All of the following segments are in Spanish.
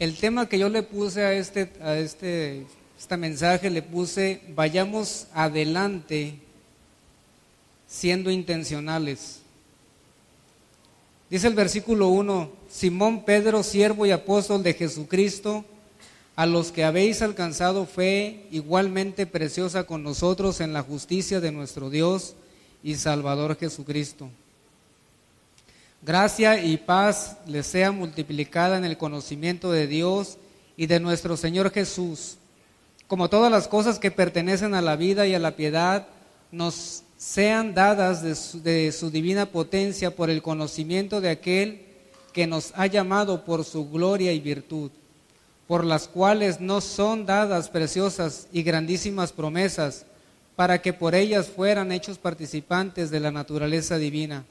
El tema que yo le puse a este mensaje, le puse: vayamos adelante siendo intencionales. Dice el versículo 1: Simón Pedro, siervo y apóstol de Jesucristo, a los que habéis alcanzado fe igualmente preciosa con nosotros en la justicia de nuestro Dios y Salvador Jesucristo. Gracia y paz les sea multiplicada en el conocimiento de Dios y de nuestro Señor Jesús, como todas las cosas que pertenecen a la vida y a la piedad nos sean dadas de su divina potencia por el conocimiento de aquel que nos ha llamado por su gloria y virtud, por las cuales nos son dadas preciosas y grandísimas promesas, para que por ellas fueran hechos participantes de la naturaleza divina,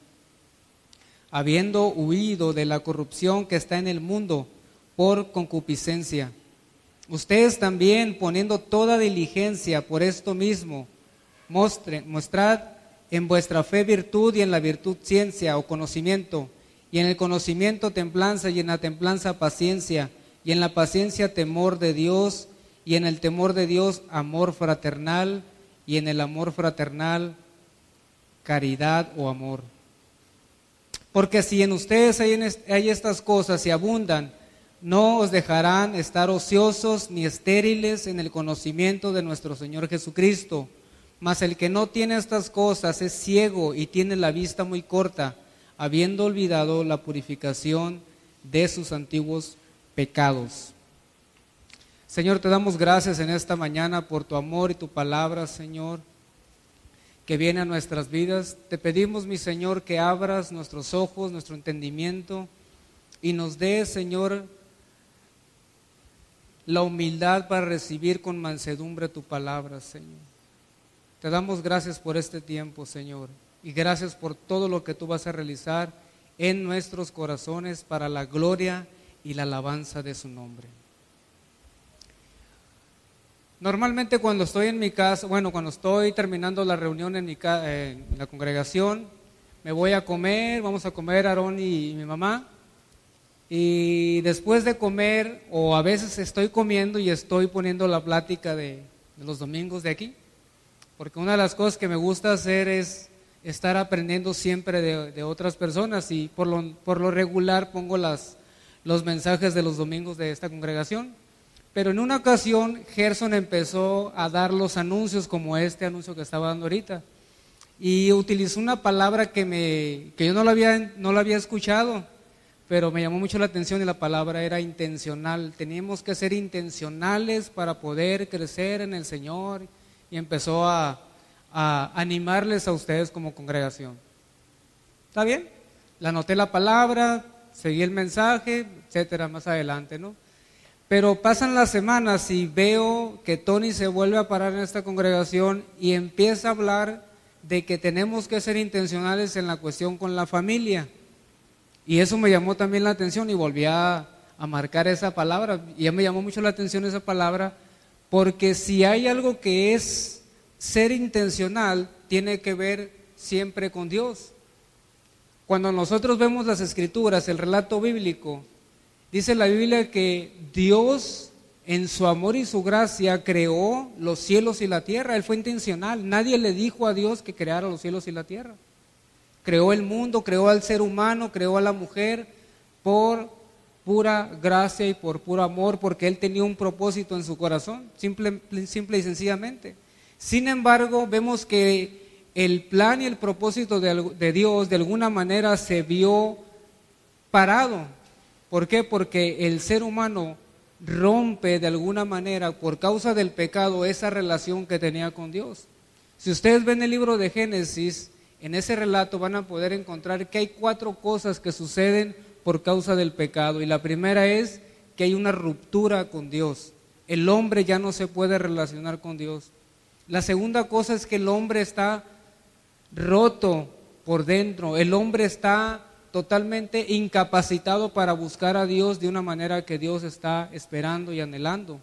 habiendo huido de la corrupción que está en el mundo por concupiscencia. Ustedes también, poniendo toda diligencia por esto mismo, mostrad en vuestra fe virtud, y en la virtud ciencia o conocimiento, y en el conocimiento templanza, y en la templanza paciencia, y en la paciencia temor de Dios, y en el temor de Dios amor fraternal, y en el amor fraternal caridad o amor. Porque si en ustedes hay estas cosas y abundan, no os dejarán estar ociosos ni estériles en el conocimiento de nuestro Señor Jesucristo. Mas el que no tiene estas cosas es ciego y tiene la vista muy corta, habiendo olvidado la purificación de sus antiguos pecados. Señor, te damos gracias en esta mañana por tu amor y tu palabra, Señor, que viene a nuestras vidas. Te pedimos, mi Señor, que abras nuestros ojos, nuestro entendimiento, y nos des, Señor, la humildad para recibir con mansedumbre tu palabra, Señor. Te damos gracias por este tiempo, Señor, y gracias por todo lo que tú vas a realizar en nuestros corazones para la gloria y la alabanza de su nombre. Normalmente cuando estoy en mi casa, cuando estoy terminando la reunión en la congregación, me voy a comer, vamos a comer Aarón y mi mamá, y después de comer, o a veces estoy comiendo y estoy poniendo la plática de los domingos de aquí, porque una de las cosas que me gusta hacer es estar aprendiendo siempre de otras personas, y por lo regular pongo los mensajes de los domingos de esta congregación. Pero en una ocasión Gerson empezó a dar los anuncios, como este anuncio que estaba dando ahorita, y utilizó una palabra que yo no la había escuchado, pero me llamó mucho la atención, y la palabra era intencional. Teníamos que ser intencionales para poder crecer en el Señor, y empezó a animarles a ustedes como congregación. ¿Está bien? Le anoté la palabra, seguí el mensaje, etcétera, más adelante, ¿no? Pero pasan las semanas y veo que Tony se vuelve a parar en esta congregación y empieza a hablar de que tenemos que ser intencionales en la cuestión con la familia. Y eso me llamó también la atención, y volví a marcar esa palabra. Y ya me llamó mucho la atención esa palabra, porque si hay algo que es ser intencional, tiene que ver siempre con Dios. Cuando nosotros vemos las Escrituras, el relato bíblico, dice la Biblia que Dios en su amor y su gracia creó los cielos y la tierra. Él fue intencional. Nadie le dijo a Dios que creara los cielos y la tierra. Creó el mundo, creó al ser humano, creó a la mujer por pura gracia y por puro amor, porque Él tenía un propósito en su corazón, simple y sencillamente. Sin embargo, vemos que el plan y el propósito de Dios de alguna manera se vio parado. ¿Por qué? Porque el ser humano rompe de alguna manera, por causa del pecado, esa relación que tenía con Dios. Si ustedes ven el libro de Génesis, en ese relato van a poder encontrar que hay 4 cosas que suceden por causa del pecado, y la primera es que hay una ruptura con Dios. El hombre ya no se puede relacionar con Dios. La segunda cosa es que el hombre está roto por dentro, el hombre está totalmente incapacitado para buscar a Dios de una manera que Dios está esperando y anhelando.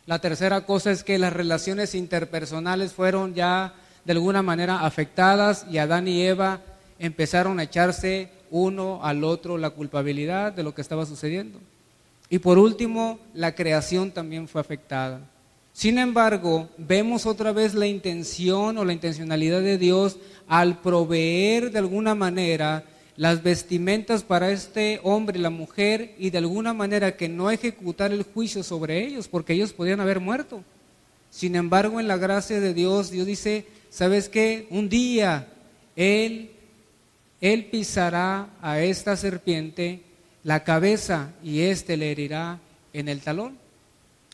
La tercera cosa es que las relaciones interpersonales fueron ya de alguna manera afectadas, y Adán y Eva empezaron a echarse uno al otro la culpabilidad de lo que estaba sucediendo. Y por último, la creación también fue afectada. Sin embargo, vemos otra vez la intención o la intencionalidad de Dios al proveer de alguna manera las vestimentas para este hombre y la mujer, y de alguna manera que no ejecutar el juicio sobre ellos, porque ellos podían haber muerto. Sin embargo, en la gracia de Dios, Dios dice, ¿sabes qué? Un día Él pisará a esta serpiente la cabeza y éste le herirá en el talón.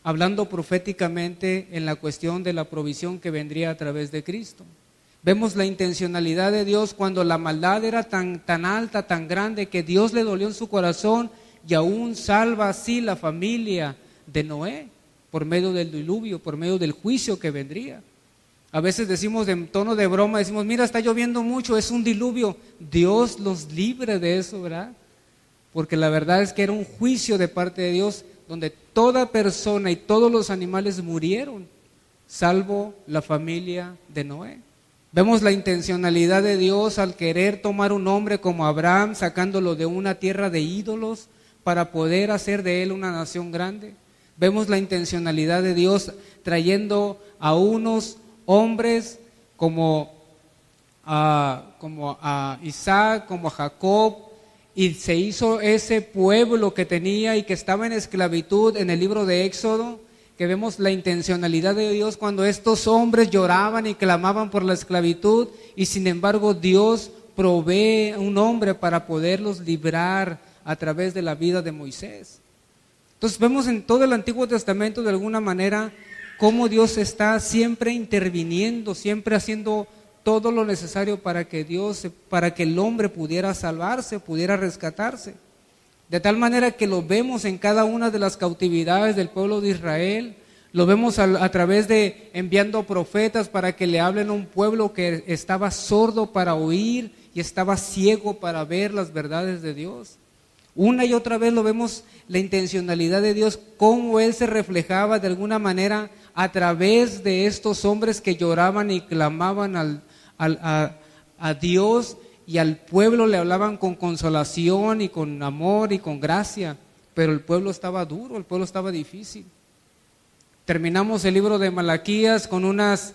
Hablando proféticamente en la cuestión de la provisión que vendría a través de Cristo. Vemos la intencionalidad de Dios cuando la maldad era tan alta, tan grande, que Dios le dolió en su corazón y aún salva así la familia de Noé por medio del diluvio, por medio del juicio que vendría. A veces decimos en tono de broma, decimos, mira, está lloviendo mucho, es un diluvio. Dios los libre de eso, ¿verdad? Porque la verdad es que era un juicio de parte de Dios donde toda persona y todos los animales murieron, salvo la familia de Noé. Vemos la intencionalidad de Dios al querer tomar un hombre como Abraham, sacándolo de una tierra de ídolos para poder hacer de él una nación grande. Vemos la intencionalidad de Dios trayendo a unos hombres como a Isaac, como a Jacob, y se hizo ese pueblo que tenía y que estaba en esclavitud en el libro de Éxodo, que vemos la intencionalidad de Dios cuando estos hombres lloraban y clamaban por la esclavitud, y sin embargo Dios provee un hombre para poderlos librar a través de la vida de Moisés. Entonces vemos en todo el Antiguo Testamento de alguna manera cómo Dios está siempre interviniendo, siempre haciendo todo lo necesario para que el hombre pudiera salvarse, pudiera rescatarse. De tal manera que lo vemos en cada una de las cautividades del pueblo de Israel, lo vemos a través de enviando profetas para que le hablen a un pueblo que estaba sordo para oír y estaba ciego para ver las verdades de Dios. Una y otra vez lo vemos la intencionalidad de Dios, cómo Él se reflejaba de alguna manera a través de estos hombres que lloraban y clamaban a Dios, y al pueblo le hablaban con consolación y con amor y con gracia, pero el pueblo estaba duro, el pueblo estaba difícil. Terminamos el libro de Malaquías con unas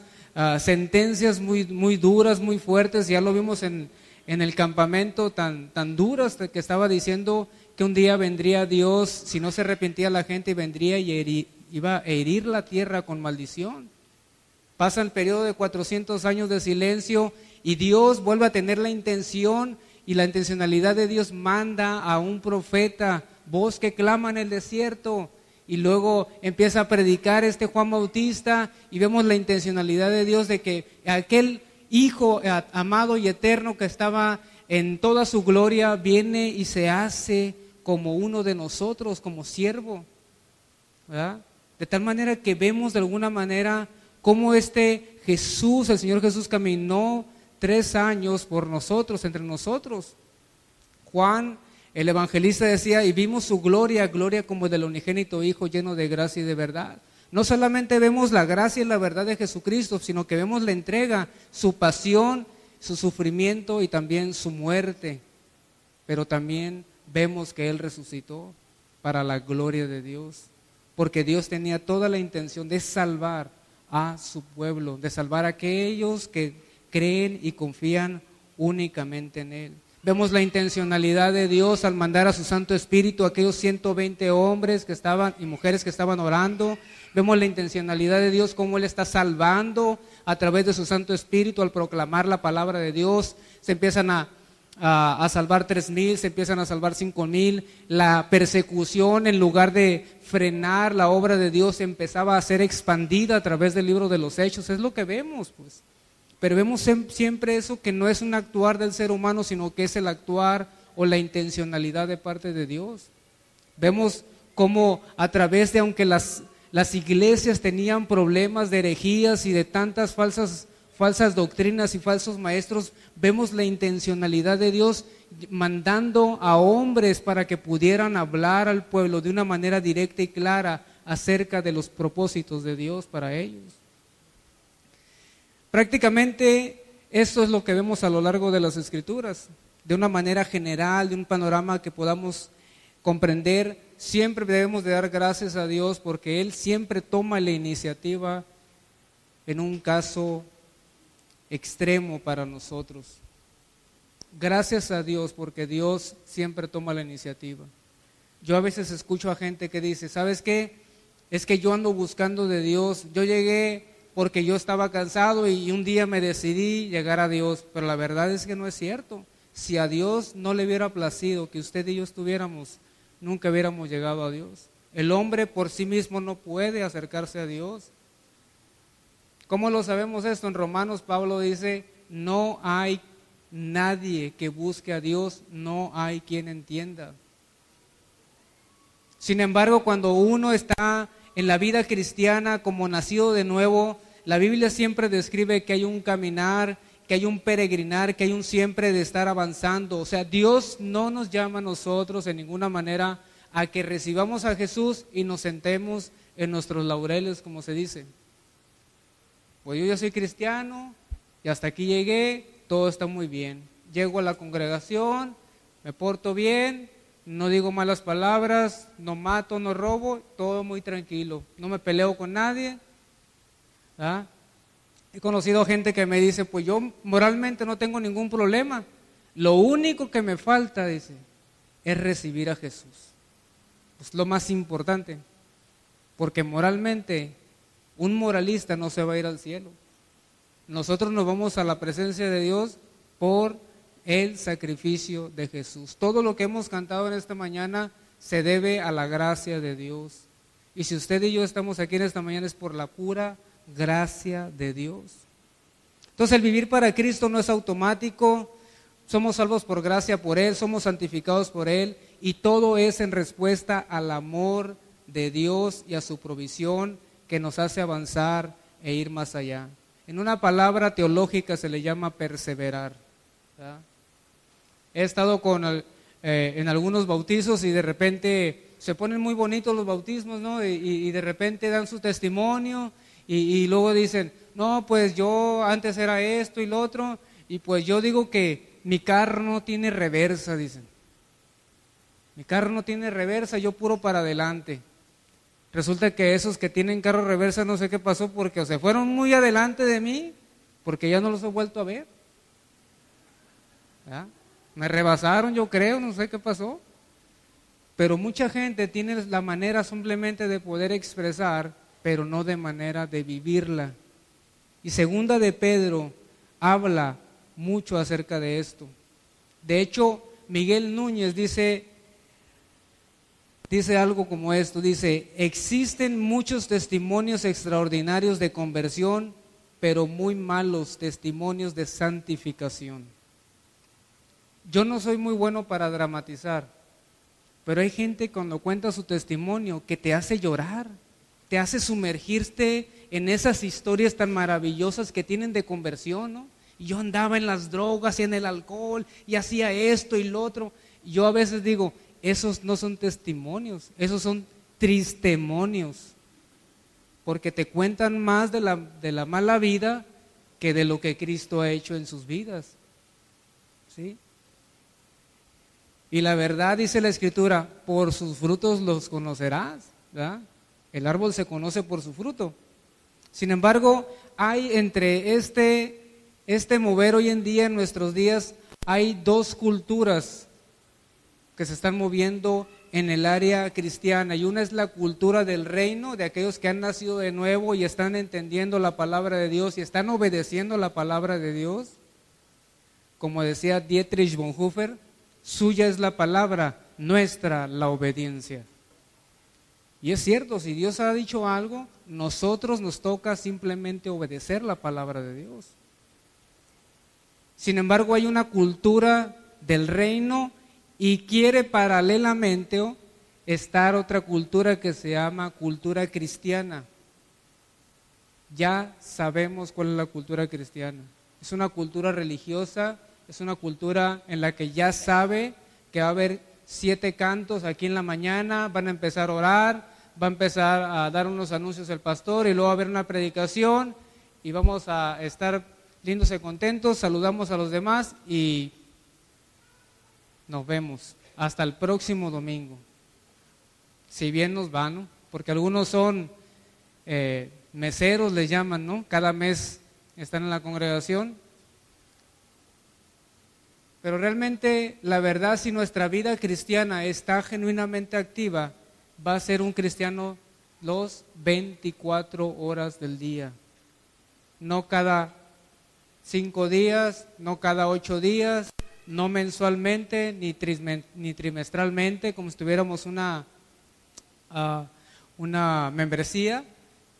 sentencias muy duras, muy fuertes. Ya lo vimos en el campamento tan duras, que estaba diciendo que un día vendría Dios, si no se arrepentía la gente, vendría y iba a herir la tierra con maldición. Pasa el periodo de 400 años de silencio y Dios vuelve a tener la intención y la intencionalidad de Dios. Manda a un profeta, voz que clama en el desierto, y luego empieza a predicar Juan Bautista, y vemos la intencionalidad de Dios de que aquel Hijo amado y eterno que estaba en toda su gloria viene y se hace como uno de nosotros, como siervo, ¿verdad? De tal manera que vemos de alguna manera cómo Jesús, el Señor Jesús, caminó 3 años por nosotros, entre nosotros. Juan, el evangelista, decía, y vimos su gloria, gloria como del unigénito Hijo, lleno de gracia y de verdad. No solamente vemos la gracia y la verdad de Jesucristo, sino que vemos la entrega, su pasión, su sufrimiento y también su muerte. Pero también vemos que Él resucitó para la gloria de Dios, porque Dios tenía toda la intención de salvar a su pueblo, de salvar a aquellos que creen y confían únicamente en Él. Vemos la intencionalidad de Dios al mandar a su Santo Espíritu a aquellos 120 hombres que estaban y mujeres que estaban orando. Vemos la intencionalidad de Dios, cómo Él está salvando a través de su Santo Espíritu al proclamar la palabra de Dios. Se empiezan a salvar 3,000, se empiezan a salvar 5,000. La persecución, en lugar de frenar la obra de Dios, empezaba a ser expandida a través del libro de los Hechos. Es lo que vemos, pues. Pero vemos siempre eso, que no es un actuar del ser humano, sino que es el actuar o la intencionalidad de parte de Dios. Vemos cómo a través de, aunque las iglesias tenían problemas de herejías y de tantas falsas doctrinas y falsos maestros, vemos la intencionalidad de Dios mandando a hombres para que pudieran hablar al pueblo de una manera directa y clara acerca de los propósitos de Dios para ellos. Prácticamente esto es lo que vemos a lo largo de las Escrituras, de una manera general, de un panorama que podamos comprender siempre debemos de dar gracias a Dios porque Él siempre toma la iniciativa en un caso extremo para nosotros. Gracias a Dios porque Dios siempre toma la iniciativa. Yo a veces escucho a gente que dice, ¿sabes qué? Es que yo ando buscando de Dios. Yo llegué porque yo estaba cansado y un día me decidí llegar a Dios. Pero la verdad es que no es cierto. Si a Dios no le hubiera placido que usted y yo estuviéramos, nunca hubiéramos llegado a Dios. El hombre por sí mismo no puede acercarse a Dios. ¿Cómo lo sabemos esto? En Romanos Pablo dice, no hay nadie que busque a Dios, no hay quien entienda. Sin embargo, cuando uno está en la vida cristiana como nacido de nuevo, la Biblia siempre describe que hay un caminar, que hay un peregrinar, que hay un siempre de estar avanzando. O sea, Dios no nos llama a nosotros en ninguna manera a que recibamos a Jesús y nos sentemos en nuestros laureles, como se dice. Pues yo ya soy cristiano y hasta aquí llegué, todo está muy bien. Llego a la congregación, me porto bien, no digo malas palabras, no mato, no robo, todo muy tranquilo. No me peleo con nadie. ¿Ah? He conocido gente que me dice, pues yo moralmente no tengo ningún problema. Lo único que me falta, dice, es recibir a Jesús. Es lo más importante. Porque moralmente, un moralista no se va a ir al cielo. Nosotros nos vamos a la presencia de Dios por el sacrificio de Jesús. Todo lo que hemos cantado en esta mañana se debe a la gracia de Dios. Y si usted y yo estamos aquí en esta mañana es por la pura gracia de Dios. Entonces el vivir para Cristo no es automático, somos salvos por gracia por Él, somos santificados por Él y todo es en respuesta al amor de Dios y a su provisión que nos hace avanzar e ir más allá. En una palabra teológica se le llama perseverar. ¿Verdad? He estado en algunos bautizos y de repente se ponen muy bonitos los bautismos, ¿no? Y de repente dan su testimonio y luego dicen, no, pues yo antes era esto y lo otro, y pues yo digo que mi carro no tiene reversa, dicen. Mi carro no tiene reversa, yo puro para adelante. Resulta que esos que tienen carro reversa no sé qué pasó porque o se fueron muy adelante de mí, porque ya no los he vuelto a ver. ¿Verdad? Me rebasaron, yo creo, no sé qué pasó. Pero mucha gente tiene la manera simplemente de poder expresar, pero no de manera de vivirla. Y segunda de Pedro habla mucho acerca de esto. De hecho, Miguel Núñez dice algo como esto, dice, existen muchos testimonios extraordinarios de conversión, pero muy malos testimonios de santificación. Yo no soy muy bueno para dramatizar, pero hay gente cuando cuenta su testimonio que te hace llorar, te hace sumergirte en esas historias tan maravillosas que tienen de conversión, ¿no? Yo andaba en las drogas y en el alcohol y hacía esto y lo otro. Yo a veces digo, esos no son testimonios, esos son tristemonios, porque te cuentan más de la mala vida que de lo que Cristo ha hecho en sus vidas. ¿Sí? Y la verdad, dice la Escritura, por sus frutos los conocerás, ¿verdad? El árbol se conoce por su fruto. Sin embargo, hay entre este mover hoy en día, en nuestros días, hay dos culturas que se están moviendo en el área cristiana, y una es la cultura del reino, de aquellos que han nacido de nuevo y están entendiendo la palabra de Dios y están obedeciendo la palabra de Dios. Como decía Dietrich Bonhoeffer, suya es la palabra, nuestra la obediencia. Y es cierto, si Dios ha dicho algo, nosotros nos toca simplemente obedecer la palabra de Dios. Sin embargo, hay una cultura del reino y quiere paralelamente estar otra cultura que se llama cultura cristiana. Ya sabemos cuál es la cultura cristiana. Es una cultura religiosa, es una cultura en la que ya sabe que va a haber 7 cantos aquí en la mañana, van a empezar a orar, va a empezar a dar unos anuncios el pastor y luego va a haber una predicación y vamos a estar lindos y contentos, saludamos a los demás y nos vemos hasta el próximo domingo. si bien nos va, ¿no? Porque algunos son meseros, les llaman, ¿no? Cada mes están en la congregación. Pero realmente, la verdad, si nuestra vida cristiana está genuinamente activa, va a ser un cristiano los 24 horas del día. No cada 5 días, no cada 8 días, no mensualmente, ni trimestralmente, como si tuviéramos una membresía,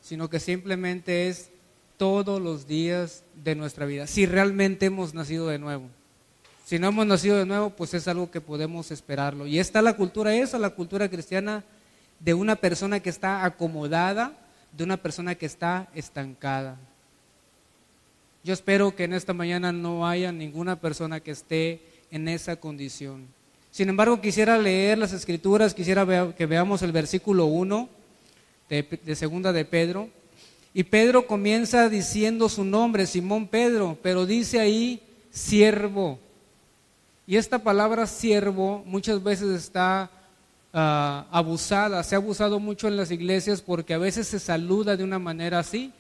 sino que simplemente es todos los días de nuestra vida, si realmente hemos nacido de nuevo. Si no hemos nacido de nuevo, pues es algo que podemos esperarlo. Y está la cultura esa, la cultura cristiana, de una persona que está acomodada, de una persona que está estancada. Yo espero que en esta mañana no haya ninguna persona que esté en esa condición. Sin embargo, quisiera leer las Escrituras, quisiera que veamos el versículo 1 de segunda de Pedro. Y Pedro comienza diciendo su nombre, Simón Pedro, pero dice ahí siervo. Y esta palabra siervo muchas veces está abusada, se ha abusado mucho en las iglesias porque a veces se saluda de una manera así.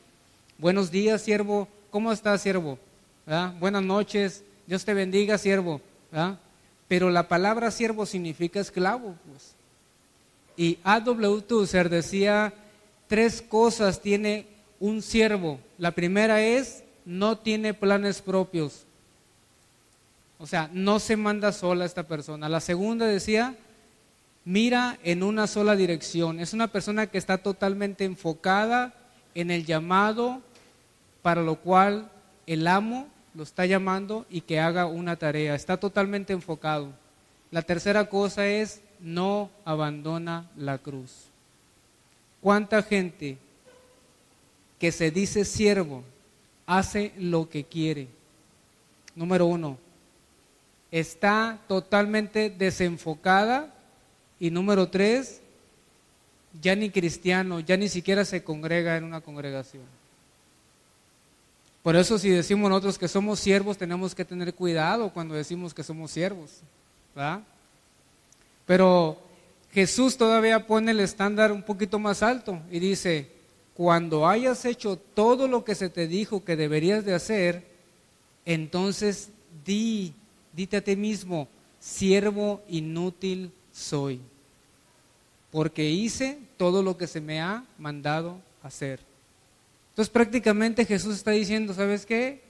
Buenos días, siervo. ¿Cómo estás, siervo? ¿Verdad? Buenas noches. Dios te bendiga, siervo. ¿Verdad? Pero la palabra siervo significa esclavo, pues. Y A.W. Tozer decía, 3 cosas tiene un siervo. La primera es, no tiene planes propios. O sea, no se manda sola esta persona. La segunda decía, mira en una sola dirección. Es una persona que está totalmente enfocada en el llamado para lo cual el amo lo está llamando y que haga una tarea. Está totalmente enfocado. La tercera cosa es, no abandona la cruz. ¿Cuánta gente que se dice siervo hace lo que quiere? Número 1, está totalmente desenfocada. Y número 3, ya ni cristiano, ya ni siquiera se congrega en una congregación. Por eso si decimos nosotros que somos siervos, tenemos que tener cuidado cuando decimos que somos siervos, ¿verdad? Pero Jesús todavía pone el estándar un poquito más alto y dice, cuando hayas hecho todo lo que se te dijo que deberías de hacer, entonces dite a ti mismo, siervo inútil soy, porque hice todo lo que se me ha mandado hacer. Entonces prácticamente Jesús está diciendo, ¿sabes qué?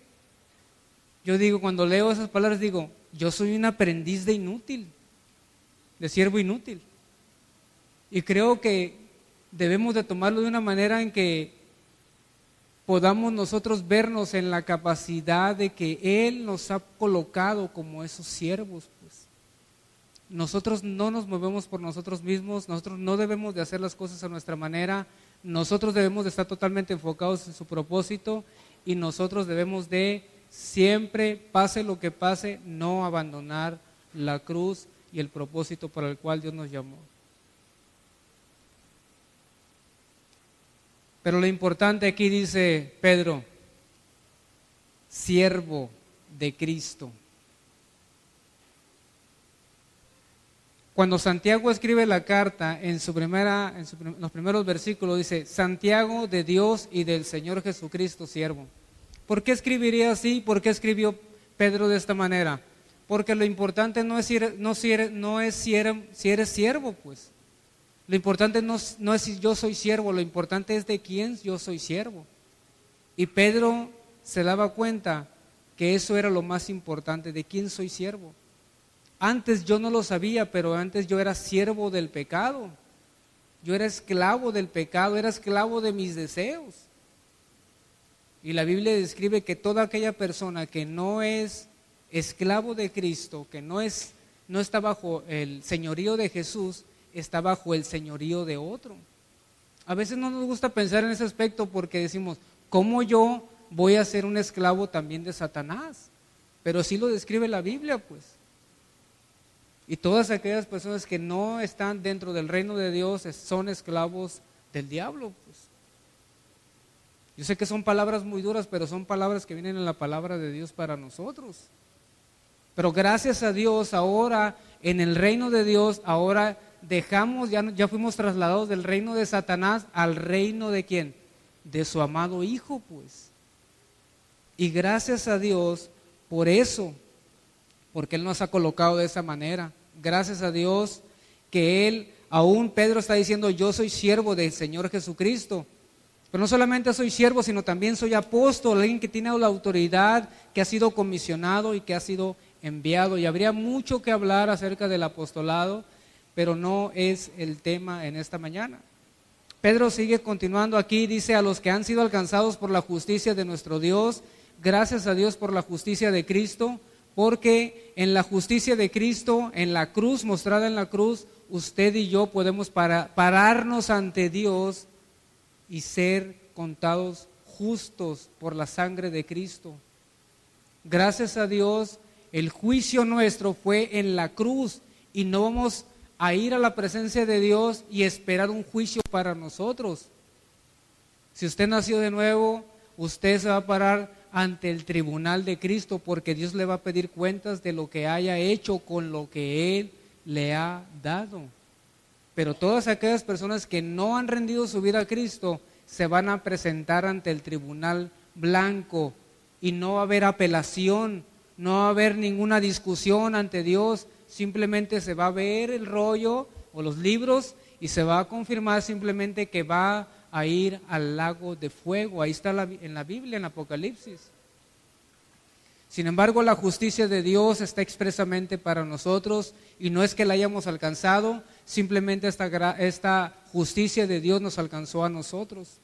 Yo digo, cuando leo esas palabras digo, yo soy un aprendiz de inútil, de siervo inútil. Y creo que debemos de tomarlo de una manera en que podamos nosotros vernos en la capacidad de que Él nos ha colocado como esos siervos, pues. Nosotros no nos movemos por nosotros mismos, nosotros no debemos de hacer las cosas a nuestra manera, nosotros debemos de estar totalmente enfocados en su propósito y nosotros debemos de siempre, pase lo que pase, no abandonar la cruz y el propósito para el cual Dios nos llamó. Pero lo importante aquí dice Pedro, siervo de Cristo. Cuando Santiago escribe la carta, en los primeros versículos dice, Santiago de Dios y del Señor Jesucristo, siervo. ¿Por qué escribiría así? ¿Por qué escribió Pedro de esta manera? Porque lo importante no es si eres siervo, pues. Lo importante no es si yo soy siervo, lo importante es de quién yo soy siervo. Y Pedro se daba cuenta que eso era lo más importante, de quién soy siervo. Antes yo no lo sabía, pero antes yo era siervo del pecado. Yo era esclavo del pecado, era esclavo de mis deseos. Y la Biblia describe que toda aquella persona que no es esclavo de Cristo, que no está bajo el señorío de Jesús, está bajo el señorío de otro. A veces no nos gusta pensar en ese aspecto porque decimos, ¿cómo yo voy a ser un esclavo también de Satanás? Pero sí lo describe la Biblia, pues. Y todas aquellas personas que no están dentro del reino de Dios son esclavos del diablo, pues. Yo sé que son palabras muy duras, pero son palabras que vienen en la palabra de Dios para nosotros. Pero gracias a Dios, ahora en el reino de Dios, ahora dejamos, ya fuimos trasladados del reino de Satanás al reino de ¿quién? De su amado Hijo, pues. Y gracias a Dios por eso, porque Él nos ha colocado de esa manera. Gracias a Dios que Él, aún Pedro está diciendo, yo soy siervo del Señor Jesucristo. Pero no solamente soy siervo, sino también soy apóstol, alguien que tiene la autoridad, que ha sido comisionado y que ha sido enviado. Y habría mucho que hablar acerca del apostolado, pero no es el tema en esta mañana. Pedro sigue continuando aquí, dice, a los que han sido alcanzados por la justicia de nuestro Dios, gracias a Dios por la justicia de Cristo, porque en la justicia de Cristo, en la cruz, mostrada en la cruz, usted y yo podemos pararnos ante Dios y ser contados justos por la sangre de Cristo. Gracias a Dios, el juicio nuestro fue en la cruz y no vamos a ir a la presencia de Dios y esperar un juicio para nosotros. Si usted nació de nuevo, usted se va a parar ante el tribunal de Cristo porque Dios le va a pedir cuentas de lo que haya hecho con lo que Él le ha dado. Pero todas aquellas personas que no han rendido su vida a Cristo se van a presentar ante el tribunal blanco y no va a haber apelación, no va a haber ninguna discusión ante Dios, simplemente se va a ver el rollo o los libros y se va a confirmar simplemente que va a ir al lago de fuego. Ahí está en la Biblia, en Apocalipsis. Sin embargo, la justicia de Dios está expresamente para nosotros y no es que la hayamos alcanzado, simplemente esta justicia de Dios nos alcanzó a nosotros.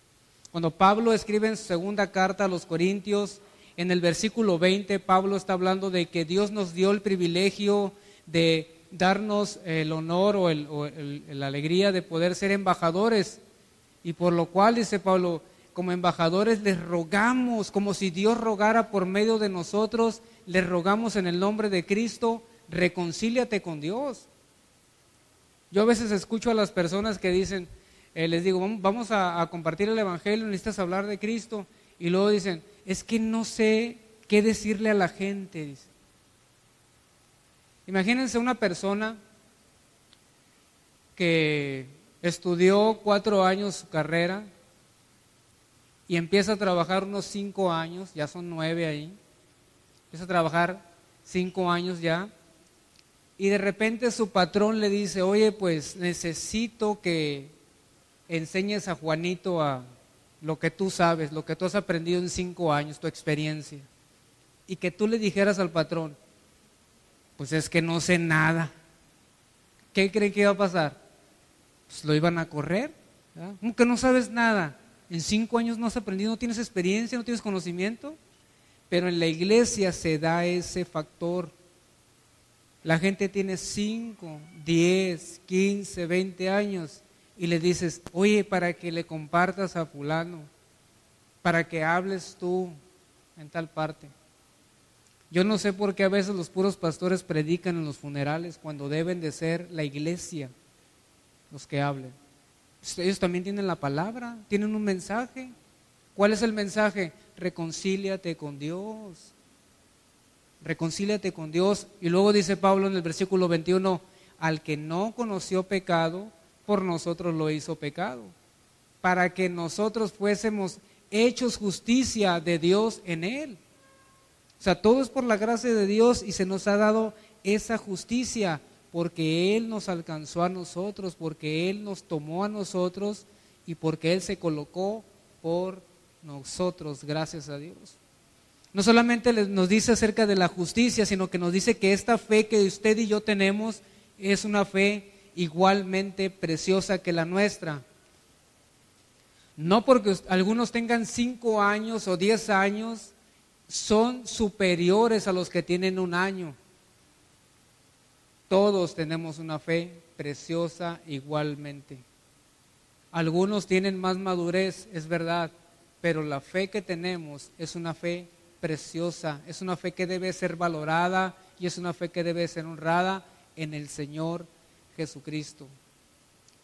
Cuando Pablo escribe en su segunda carta a los Corintios, en el versículo 20, Pablo está hablando de que Dios nos dio el privilegio de darnos el honor o la alegría de poder ser embajadores, y por lo cual, dice Pablo, como embajadores les rogamos, como si Dios rogara por medio de nosotros, les rogamos en el nombre de Cristo, reconcíliate con Dios. Yo a veces escucho a las personas que dicen, les digo, vamos a compartir el evangelio, necesitas hablar de Cristo, y luego dicen, es que no sé qué decirle a la gente, dice. Imagínense una persona que estudió 4 años su carrera y empieza a trabajar unos 5 años, ya son 9 ahí, empieza a trabajar 5 años ya, y de repente su patrón le dice, oye, pues necesito que enseñes a Juanito a lo que tú sabes, lo que tú has aprendido en 5 años, tu experiencia, y que tú le dijeras al patrón, pues es que no sé nada. ¿Qué creen que iba a pasar? Pues lo iban a correr, ¿verdad? ¿Cómo que no sabes nada? En 5 años no has aprendido, no tienes experiencia, no tienes conocimiento. Pero en la iglesia se da ese factor. La gente tiene 5, 10, 15, 20 años y le dices, oye, para que le compartas a fulano, para que hables tú en tal parte. Yo no sé por qué a veces los puros pastores predican en los funerales cuando deben de ser la iglesia los que hablen. Ellos también tienen la palabra, tienen un mensaje. ¿Cuál es el mensaje? Reconcíliate con Dios. Reconcíliate con Dios. Y luego dice Pablo en el versículo 21, al que no conoció pecado, por nosotros lo hizo pecado, para que nosotros fuésemos hechos justicia de Dios en él. O sea, todo es por la gracia de Dios y se nos ha dado esa justicia porque Él nos alcanzó a nosotros, porque Él nos tomó a nosotros y porque Él se colocó por nosotros, gracias a Dios. No solamente nos dice acerca de la justicia, sino que nos dice que esta fe que usted y yo tenemos es una fe igualmente preciosa que la nuestra. No porque algunos tengan 5 años o 10 años, son superiores a los que tienen 1 año. Todos tenemos una fe preciosa igualmente. Algunos tienen más madurez, es verdad, pero la fe que tenemos es una fe preciosa, es una fe que debe ser valorada y es una fe que debe ser honrada en el Señor Jesucristo.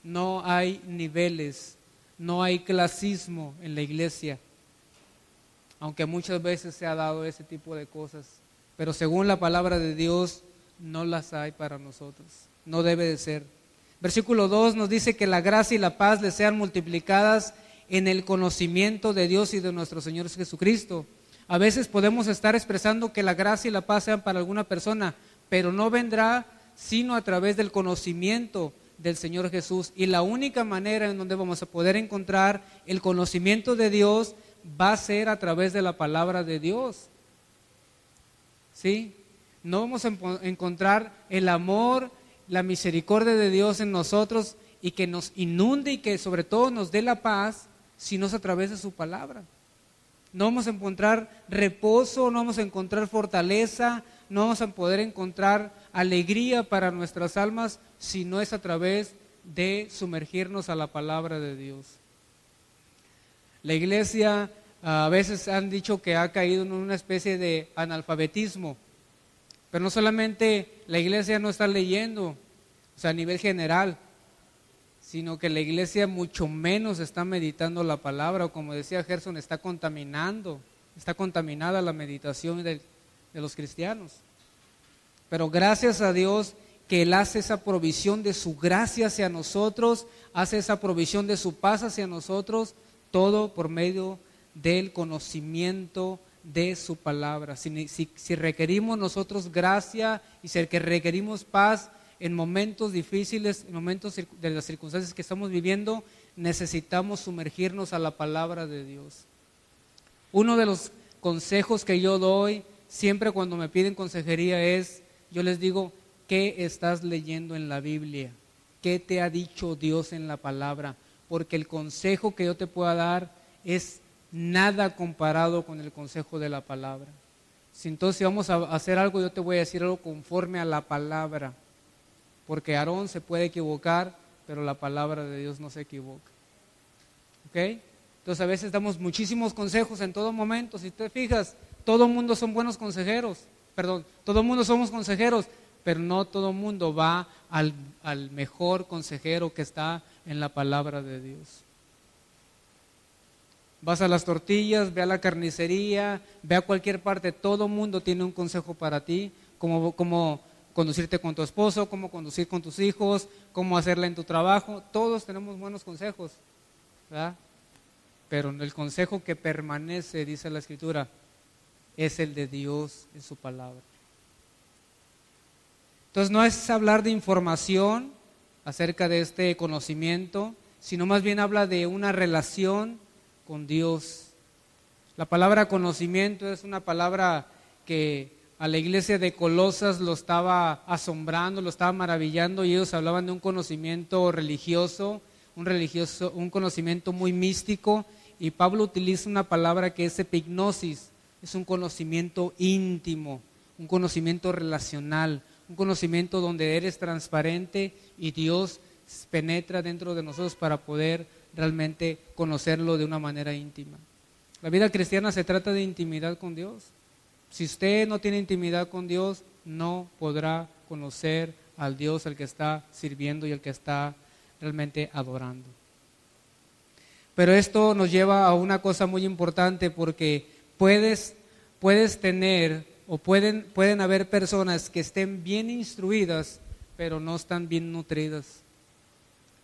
No hay niveles, no hay clasismo en la iglesia, aunque muchas veces se ha dado ese tipo de cosas, pero según la palabra de Dios no las hay para nosotros, no debe de ser. Versículo 2 nos dice que la gracia y la paz les sean multiplicadas en el conocimiento de Dios y de nuestro Señor Jesucristo. A veces podemos estar expresando que la gracia y la paz sean para alguna persona, pero no vendrá sino a través del conocimiento del Señor Jesús. Y la única manera en donde vamos a poder encontrar el conocimiento de Dios va a ser a través de la palabra de Dios. ¿Sí? No vamos a encontrar el amor, la misericordia de Dios en nosotros y que nos inunde y que sobre todo nos dé la paz, sino es a través de su palabra. No vamos a encontrar reposo, no vamos a encontrar fortaleza, no vamos a poder encontrar alegría para nuestras almas, si no es a través de sumergirnos a la palabra de Dios. La iglesia a veces han dicho que ha caído en una especie de analfabetismo, pero no solamente la iglesia no está leyendo, o sea, a nivel general, sino que la iglesia mucho menos está meditando la palabra, o como decía Gerson, está contaminada la meditación de los cristianos. Pero gracias a Dios que Él hace esa provisión de su gracia hacia nosotros, hace esa provisión de su paz hacia nosotros, todo por medio del conocimiento de su palabra. Si requerimos nosotros gracia y si requerimos paz en momentos difíciles, en momentos de las circunstancias que estamos viviendo, necesitamos sumergirnos a la palabra de Dios. Uno de los consejos que yo doy siempre cuando me piden consejería es, yo les digo, ¿qué estás leyendo en la Biblia? ¿Qué te ha dicho Dios en la palabra? Porque el consejo que yo te pueda dar es nada comparado con el consejo de la palabra. Entonces, si vamos a hacer algo, yo te voy a decir algo conforme a la palabra. Porque Aarón se puede equivocar, pero la palabra de Dios no se equivoca. ¿Ok? Entonces, a veces damos muchísimos consejos en todo momento. Si te fijas, todo el mundo son buenos consejeros. Todo el mundo somos consejeros, pero no todo el mundo va al mejor consejero que está en la palabra de Dios. Vas a las tortillas, ve a la carnicería, ve a cualquier parte, todo el mundo tiene un consejo para ti, como conducirte con tu esposo, cómo conducir con tus hijos, cómo hacerla en tu trabajo. Todos tenemos buenos consejos, ¿verdad? Pero el consejo que permanece, dice la Escritura, es el de Dios en su palabra. Entonces no es hablar de información acerca de este conocimiento, sino más bien habla de una relación con Dios. La palabra conocimiento es una palabra que a la iglesia de Colosas lo estaba asombrando, lo estaba maravillando, y ellos hablaban de un conocimiento religioso, un conocimiento muy místico, y Pablo utiliza una palabra que es epignosis, es un conocimiento íntimo, un conocimiento relacional, un conocimiento donde eres transparente y Dios penetra dentro de nosotros para poder realmente conocerlo de una manera íntima. La vida cristiana se trata de intimidad con Dios. Si usted no tiene intimidad con Dios, no podrá conocer al Dios al que está sirviendo y al que está realmente adorando. Pero esto nos lleva a una cosa muy importante, porque puedes tener o pueden haber personas que estén bien instruidas, pero no están bien nutridas.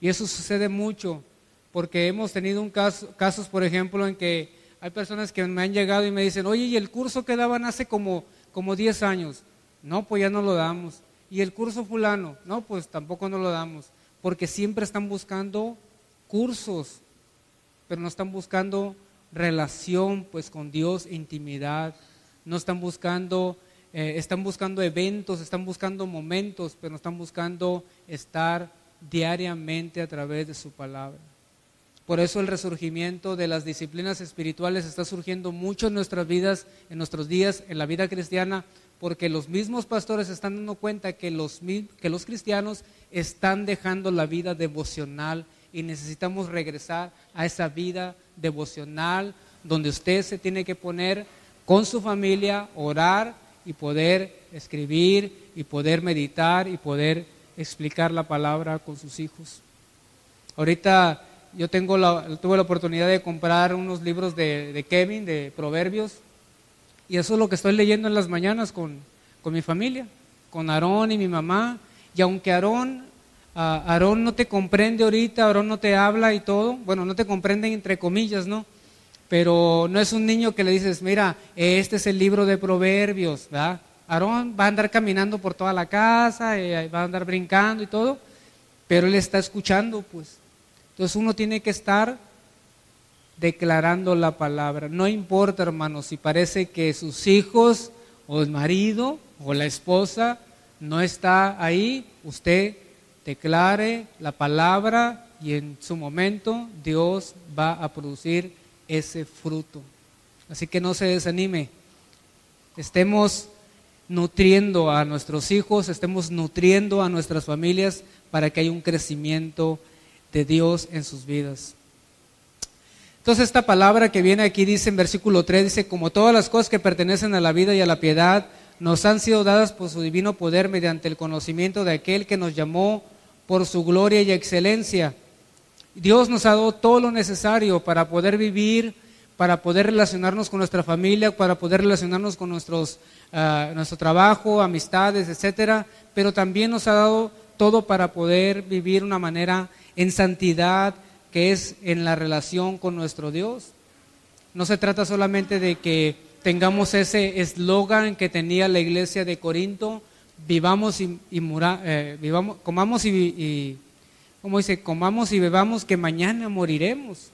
Y eso sucede mucho, porque hemos tenido casos, por ejemplo, en que hay personas que me han llegado y me dicen, oye, ¿y el curso que daban hace como 10 años? No, pues ya no lo damos. ¿Y el curso fulano? No, pues tampoco no lo damos. Porque siempre están buscando cursos, pero no están buscando relación pues con Dios, intimidad. No están buscando eventos, están buscando momentos, pero no están buscando estar diariamente a través de su palabra. Por eso el resurgimiento de las disciplinas espirituales está surgiendo mucho en nuestras vidas, en nuestros días, en la vida cristiana, porque los mismos pastores están dando cuenta que los cristianos están dejando la vida devocional y necesitamos regresar a esa vida devocional donde usted se tiene que poner con su familia, orar y poder escribir y poder meditar y poder explicar la palabra con sus hijos. Ahorita yo tuve la oportunidad de comprar unos libros de Kevin, de Proverbios, y eso es lo que estoy leyendo en las mañanas con mi familia, con Aarón y mi mamá. Y aunque Aarón Aarón no te comprende ahorita, Aarón no te habla y todo, bueno, no te comprenden entre comillas, ¿no? Pero no es un niño que le dices, mira, este es el libro de Proverbios, ¿verdad? Aarón va a andar caminando por toda la casa, va a andar brincando y todo, pero él está escuchando, pues. Entonces uno tiene que estar declarando la palabra. No importa, hermanos, si parece que sus hijos o el marido o la esposa no está ahí, usted declare la palabra y en su momento Dios va a producir ese fruto. Así que no se desanime, estemos nutriendo a nuestros hijos, estemos nutriendo a nuestras familias para que haya un crecimiento de Dios en sus vidas. Entonces esta palabra que viene aquí dice en versículo 3, dice, como todas las cosas que pertenecen a la vida y a la piedad, nos han sido dadas por su divino poder mediante el conocimiento de aquel que nos llamó por su gloria y excelencia. Dios nos ha dado todo lo necesario para poder vivir, para poder relacionarnos con nuestra familia, para poder relacionarnos con nuestro trabajo, amistades, etcétera, pero también nos ha dado todo para poder vivir una manera en santidad, que es en la relación con nuestro Dios. No se trata solamente de que tengamos ese eslogan que tenía la iglesia de Corinto, comamos y bebamos que mañana moriremos.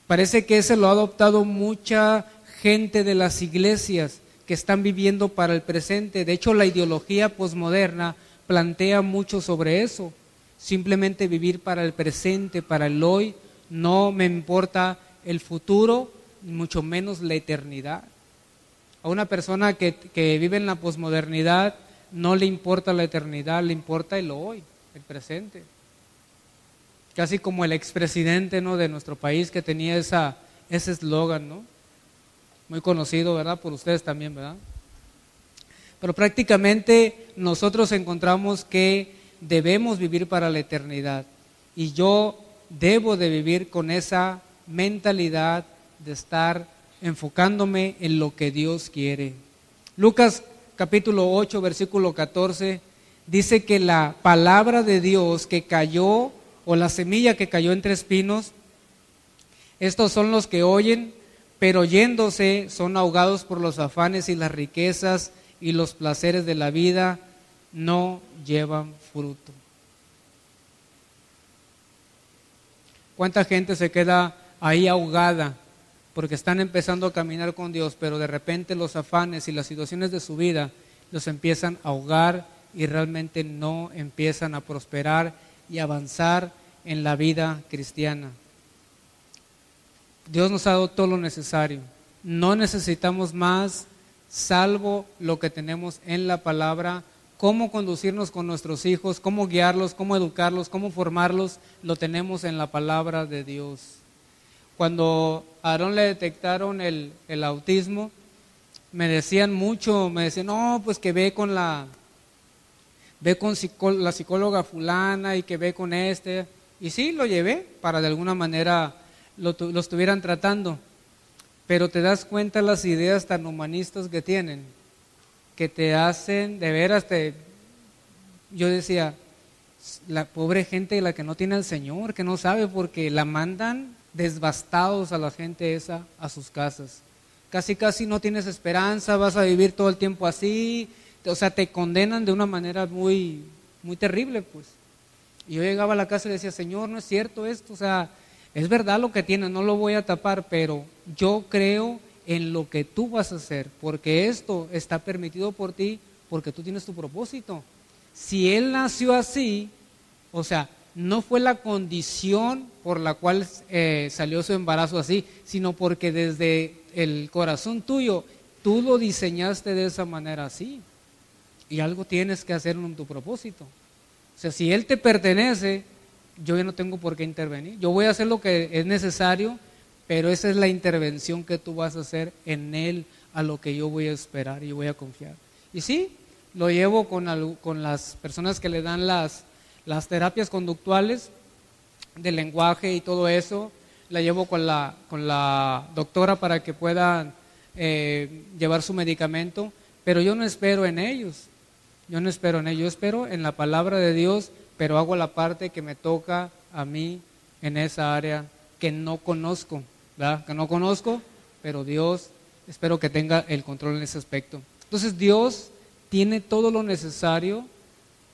Parece que ese lo ha adoptado mucha gente de las iglesias que están viviendo para el presente. De hecho, la ideología posmoderna plantea mucho sobre eso. Simplemente vivir para el presente, para el hoy, no me importa el futuro, mucho menos la eternidad. A una persona que vive en la posmodernidad no le importa la eternidad, le importa el hoy, el presente. Casi como el expresidente, ¿no?, de nuestro país que tenía ese eslogan, ¿no? Muy conocido, ¿verdad? Por ustedes también, ¿verdad? Pero prácticamente nosotros encontramos que debemos vivir para la eternidad y yo debo de vivir con esa mentalidad de estar enfocándome en lo que Dios quiere. Lucas capítulo 8 versículo 14 dice que la palabra de Dios que cayó, o la semilla que cayó entre espinos, estos son los que oyen, pero oyéndose son ahogados por los afanes y las riquezas y los placeres de la vida, no llevan fruto. ¿Cuánta gente se queda ahí ahogada porque están empezando a caminar con Dios, pero de repente los afanes y las situaciones de su vida los empiezan a ahogar y realmente no empiezan a prosperar y avanzar en la vida cristiana? Dios nos ha dado todo lo necesario, no necesitamos más salvo lo que tenemos en la palabra. Cómo conducirnos con nuestros hijos, cómo guiarlos, cómo educarlos, cómo formarlos, lo tenemos en la palabra de Dios. Cuando a Aarón le detectaron el autismo, me decían, no, pues que ve con la psicóloga fulana y que ve con este. Y sí, lo llevé para de alguna manera lo estuvieran tratando. Pero te das cuenta las ideas tan humanistas que tienen, que te hacen, de veras, yo decía, la pobre gente, la que no tiene al Señor, que no sabe, porque la mandan desbastados a la gente esa a sus casas. Casi no tienes esperanza, vas a vivir todo el tiempo así, o sea, te condenan de una manera muy, muy terrible, pues. Y yo llegaba a la casa y decía, Señor, no es cierto esto, o sea, es verdad lo que tienes, no lo voy a tapar, pero yo creo en lo que tú vas a hacer, porque esto está permitido por ti, porque tú tienes tu propósito. Si él nació así, o sea, no fue la condición por la cual salió su embarazo así, sino porque desde el corazón tuyo, tú lo diseñaste de esa manera así, y algo tienes que hacer en tu propósito. O sea, si él te pertenece, yo ya no tengo por qué intervenir, yo voy a hacer lo que es necesario, pero esa es la intervención que tú vas a hacer en él, a lo que yo voy a esperar y voy a confiar. Y sí, lo llevo con las personas que le dan las terapias conductuales de lenguaje y todo eso, la llevo con la doctora para que puedan llevar su medicamento, pero yo no espero en ellos, yo espero en la palabra de Dios pero hago la parte que me toca a mí en esa área que no conozco, ¿verdad? Que no conozco, pero Dios espero que tenga el control en ese aspecto. Entonces Dios tiene todo lo necesario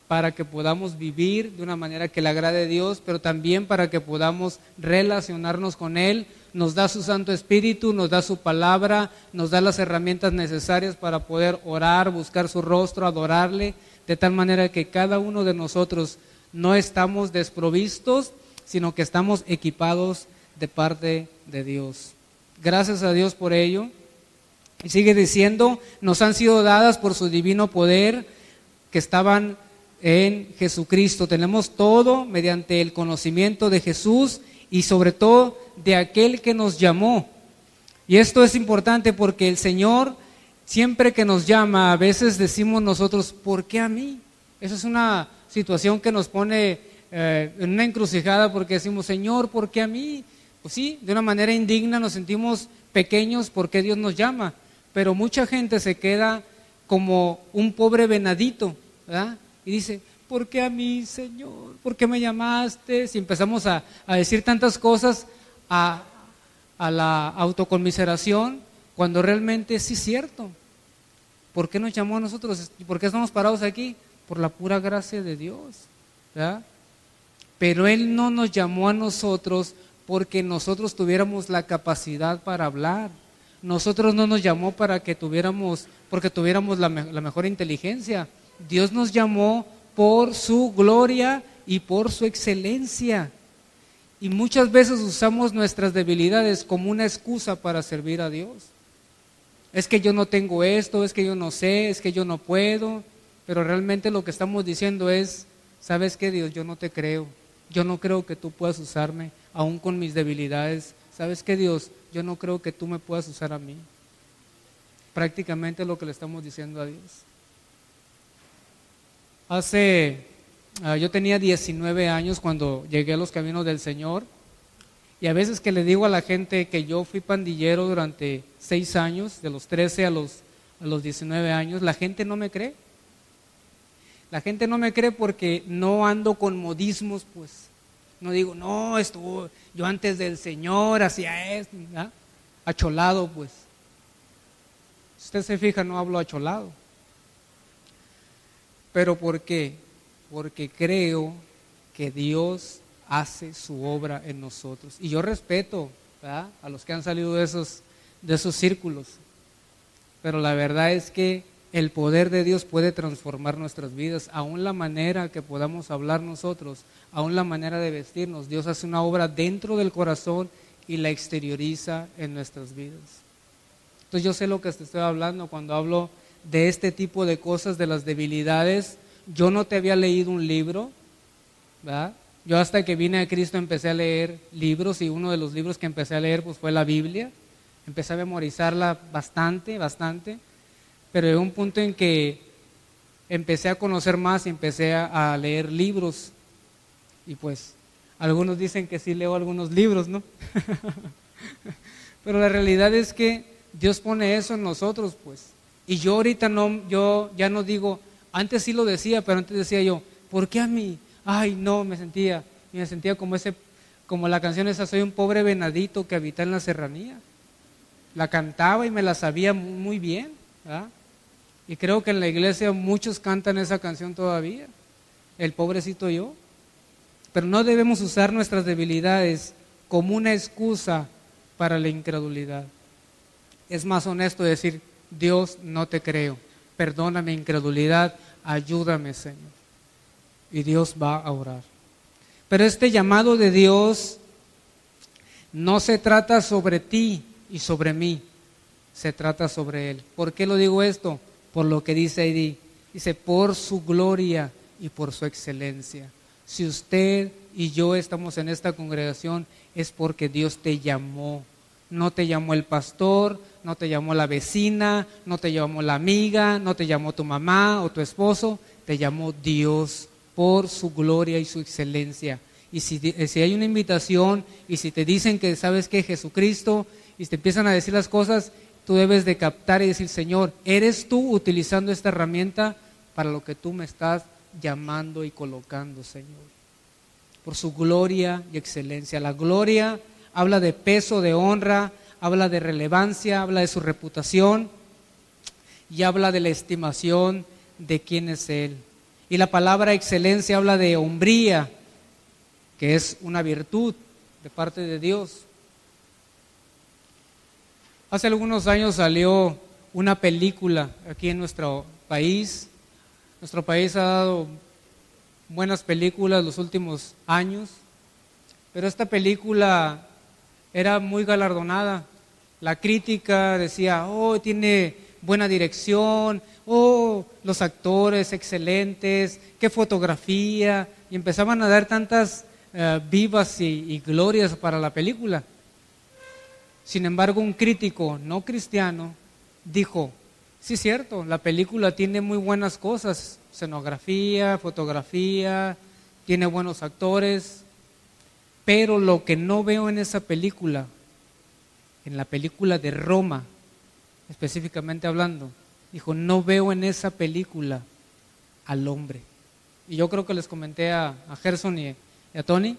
para que podamos vivir de una manera que le agrade a Dios, pero también para que podamos relacionarnos con Él. Nos da su Santo Espíritu, nos da su palabra, nos da las herramientas necesarias para poder orar, buscar su rostro, adorarle, de tal manera que cada uno de nosotros no estamos desprovistos, sino que estamos equipados de parte de Dios. Gracias a Dios por ello. Y sigue diciendo, nos han sido dadas por su divino poder que estaban en Jesucristo. Tenemos todo mediante el conocimiento de Jesús y sobre todo de aquel que nos llamó. Y esto es importante porque el Señor siempre que nos llama, a veces decimos nosotros, ¿por qué a mí? Esa es una situación que nos pone en una encrucijada porque decimos, Señor, ¿por qué a mí? Pues sí, de una manera indigna nos sentimos pequeños porque Dios nos llama, pero mucha gente se queda como un pobre venadito, ¿verdad? Y dice, ¿por qué a mí, Señor? ¿Por qué me llamaste? Si empezamos a decir tantas cosas, a la autoconmiseración, cuando realmente sí es cierto. ¿Por qué nos llamó a nosotros? ¿Por qué estamos parados aquí? Por la pura gracia de Dios, ¿verdad? Pero Él no nos llamó a nosotros porque nosotros tuviéramos la capacidad para hablar. Nosotros no nos llamó porque tuviéramos la mejor inteligencia. Dios nos llamó por su gloria y por su excelencia. Y muchas veces usamos nuestras debilidades como una excusa para servir a Dios. Es que yo no tengo esto, es que yo no sé, es que yo no puedo. Pero realmente lo que estamos diciendo es, ¿sabes qué, Dios? Yo no te creo. Yo no creo que tú puedas usarme, aún con mis debilidades. ¿Sabes qué, Dios? Yo no creo que tú me puedas usar a mí. Prácticamente lo que le estamos diciendo a Dios. Yo tenía 19 años cuando llegué a los caminos del Señor, y a veces que le digo a la gente que yo fui pandillero durante 6 años, de los 13 a los 19 años, la gente no me cree. La gente no me cree porque no ando con modismos, pues. No digo, no, yo antes del Señor hacía esto, ¿verdad? Acholado, pues. Si usted se fija, no hablo acholado. ¿Pero por qué? Porque creo que Dios hace su obra en nosotros. Y yo respeto, ¿verdad?, a los que han salido de esos círculos. Pero la verdad es que el poder de Dios puede transformar nuestras vidas, aún la manera que podamos hablar nosotros, aún la manera de vestirnos. Dios hace una obra dentro del corazón y la exterioriza en nuestras vidas. Entonces yo sé lo que te estoy hablando cuando hablo de este tipo de cosas, de las debilidades. Yo no te había leído un libro, ¿verdad? Yo hasta que vine a Cristo empecé a leer libros, y uno de los libros que empecé a leer pues fue la Biblia. Empecé a memorizarla bastante, pero llegó un punto en que empecé a conocer más y empecé a leer libros, y pues algunos dicen que sí leo algunos libros, ¿no? Pero la realidad es que Dios pone eso en nosotros, pues. Y yo ahorita yo ya no digo, antes sí lo decía, pero antes decía yo, ¿por qué a mí? Ay, no, me sentía como la canción esa, soy un pobre venadito que habita en la serranía. La cantaba y me la sabía muy bien, ¿verdad? Y creo que en la iglesia muchos cantan esa canción todavía, el pobrecito yo. Pero no debemos usar nuestras debilidades como una excusa para la incredulidad. Es más honesto decir, Dios, no te creo, perdona mi incredulidad, ayúdame, Señor. Y Dios va a orar. Pero este llamado de Dios no se trata sobre ti y sobre mí, se trata sobre Él. ¿Por qué lo digo esto? Por lo que dice ahí, dice, por su gloria y por su excelencia. Si usted y yo estamos en esta congregación es porque Dios te llamó. No te llamó el pastor, no te llamó la vecina, no te llamó la amiga, no te llamó tu mamá o tu esposo, te llamó Dios por su gloria y su excelencia. Y si hay una invitación y si te dicen que sabes que Jesucristo, y te empiezan a decir las cosas, tú debes de captar y decir, Señor, ¿eres tú utilizando esta herramienta para lo que tú me estás llamando y colocando, Señor, por su gloria y excelencia. La gloria habla de peso, de honra, habla de relevancia, habla de su reputación y habla de la estimación de quién es Él. Y la palabra excelencia habla de hombría, que es una virtud de parte de Dios. Hace algunos años salió una película aquí en nuestro país. Nuestro país ha dado buenas películas los últimos años, pero esta película era muy galardonada. La crítica decía, oh, tiene buena dirección, oh, los actores excelentes, qué fotografía, y empezaban a dar tantas vivas y glorias para la película. Sin embargo, un crítico no cristiano dijo, sí es cierto, la película tiene muy buenas cosas, escenografía, fotografía, tiene buenos actores, pero lo que no veo en esa película, en la película de Roma, específicamente hablando, dijo, no veo en esa película al hombre. Y yo creo que les comenté a Gerson y a Tony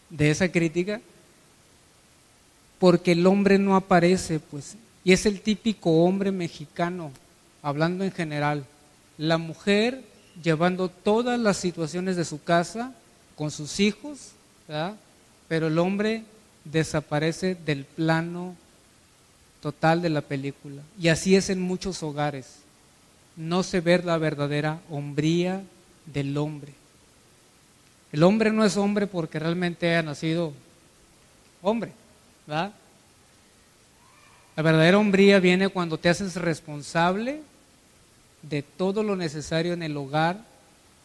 de esa crítica, porque el hombre no aparece, pues, y es el típico hombre mexicano, hablando en general, la mujer llevando todas las situaciones de su casa con sus hijos, ¿verdad? Pero el hombre desaparece del plano total de la película. Y así es en muchos hogares. No se ve la verdadera hombría del hombre. El hombre no es hombre porque realmente ha nacido hombre, ¿verdad? La verdadera hombría viene cuando te haces responsable de todo lo necesario en el hogar,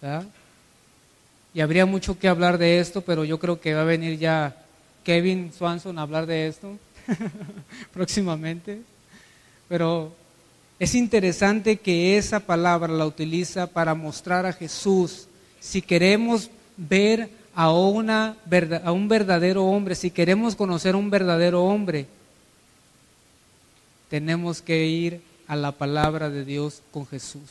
¿verdad? Y habría mucho que hablar de esto, pero yo creo que va a venir ya Kevin Swanson a hablar de esto próximamente. Pero es interesante que esa palabra la utiliza para mostrar a Jesús. Si queremos ver a un verdadero hombre, si queremos conocer a un verdadero hombre, tenemos que ir a la palabra de Dios con Jesús.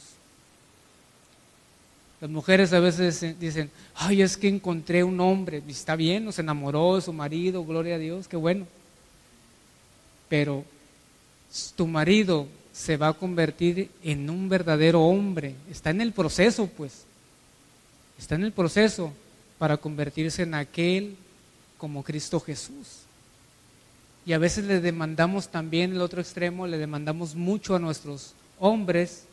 Las mujeres a veces dicen, ay, es que encontré un hombre, y está bien, nos enamoró de su marido, gloria a Dios, qué bueno. Pero tu marido se va a convertir en un verdadero hombre, está en el proceso, pues, está en el proceso para convertirse en aquel como Cristo Jesús. Y a veces le demandamos también el otro extremo, le demandamos mucho a nuestros hombres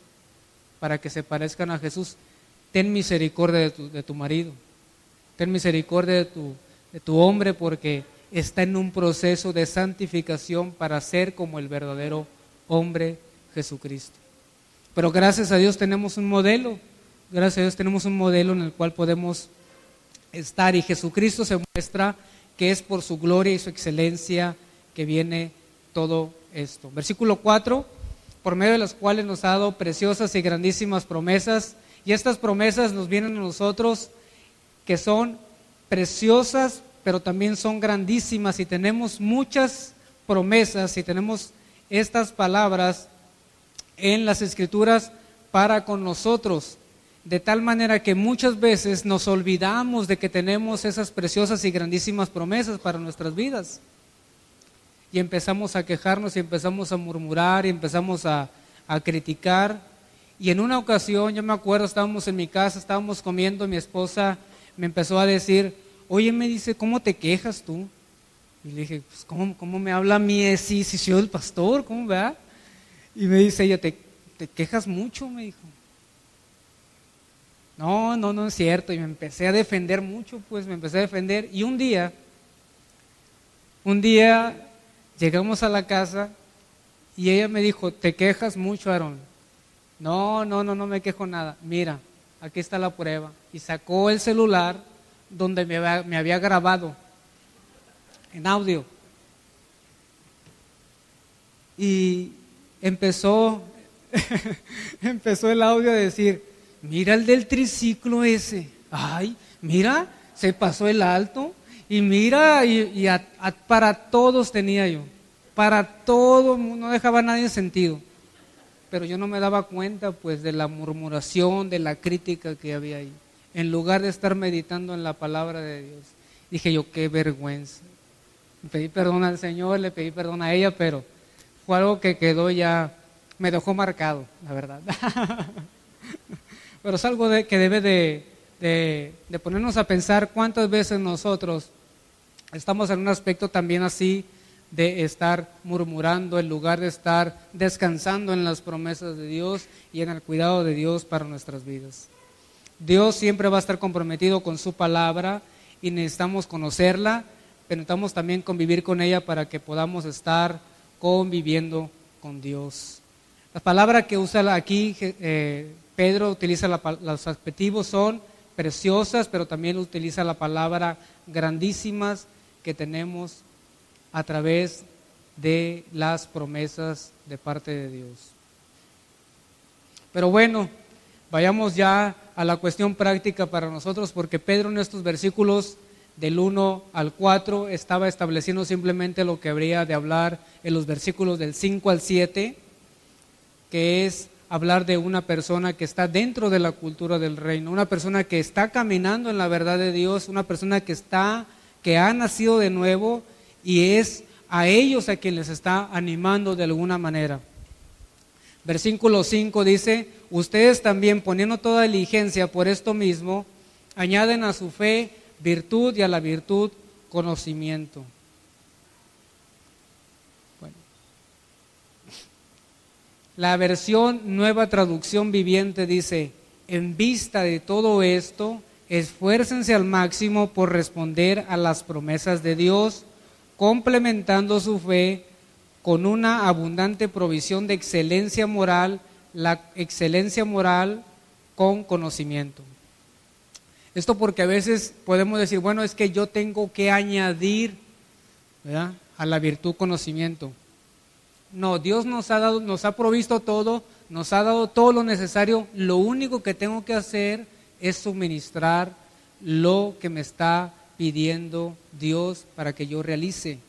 para que se parezcan a Jesús. Ten misericordia de tu marido, ten misericordia de tu hombre, porque está en un proceso de santificación para ser como el verdadero hombre Jesucristo. Pero gracias a Dios tenemos un modelo, gracias a Dios tenemos un modelo en el cual podemos estar, y Jesucristo se muestra que es por su gloria y su excelencia que viene todo esto. Versículo 4, por medio de las cuales nos ha dado preciosas y grandísimas promesas, y estas promesas nos vienen a nosotros que son preciosas, pero también son grandísimas, y tenemos muchas promesas y tenemos estas palabras en las Escrituras para con nosotros, de tal manera que muchas veces nos olvidamos de que tenemos esas preciosas y grandísimas promesas para nuestras vidas. Y empezamos a quejarnos y empezamos a murmurar y empezamos a criticar. Y en una ocasión, yo me acuerdo, estábamos en mi casa, estábamos comiendo, mi esposa me empezó a decir, oye, me dice, ¿cómo te quejas tú? Y le dije, pues, ¿cómo me habla a mí? Si soy el pastor, ¿cómo va? Y me dice ella, ¿te quejas mucho? Me dijo. No es cierto. Y me empecé a defender mucho, pues me empecé a defender. Y un día llegamos a la casa y ella me dijo, ¿te quejas mucho, Aarón? No me quejo nada. Mira, aquí está la prueba. Y sacó el celular donde me había grabado en audio. Y empezó el audio a decir, mira el del triciclo ese. Ay, mira, se pasó el alto. Y mira, para todos tenía yo. Para todo, no dejaba a nadie en sentido. pero yo no me daba cuenta pues de la murmuración, de la crítica que había ahí. En lugar de estar meditando en la palabra de Dios, dije yo, qué vergüenza. Le pedí perdón al Señor, le pedí perdón a ella, pero fue algo que quedó ya, me dejó marcado, la verdad. Pero es algo que debe de ponernos a pensar cuántas veces nosotros estamos en un aspecto también así, de estar murmurando en lugar de estar descansando en las promesas de Dios y en el cuidado de Dios para nuestras vidas. Dios siempre va a estar comprometido con su palabra y necesitamos conocerla, pero necesitamos también convivir con ella para que podamos estar conviviendo con Dios. La palabra que usa aquí Pedro utiliza, los adjetivos son preciosas, pero también utiliza la palabra grandísimas que tenemos a través de las promesas de parte de Dios. Pero bueno, vayamos ya a la cuestión práctica para nosotros, porque Pedro en estos versículos del 1 al 4 estaba estableciendo simplemente lo que habría de hablar en los versículos del 5 al 7, que es hablar de una persona que está dentro de la cultura del reino, una persona que está caminando en la verdad de Dios, una persona que ha nacido de nuevo, y es a ellos a quien les está animando de alguna manera. Versículo 5 dice: ustedes también, poniendo toda diligencia por esto mismo, añaden a su fe virtud, y a la virtud conocimiento. Bueno. La versión Nueva Traducción Viviente dice: en vista de todo esto, esfuércense al máximo por responder a las promesas de Dios, complementando su fe con una abundante provisión de excelencia moral, la excelencia moral con conocimiento. Esto porque a veces podemos decir, bueno, es que yo tengo que añadir, ¿verdad?, a la virtud conocimiento. No, Dios nos ha provisto todo, nos ha dado todo lo necesario. Lo único que tengo que hacer es suministrar lo que me está pidiendo Dios para que yo realice.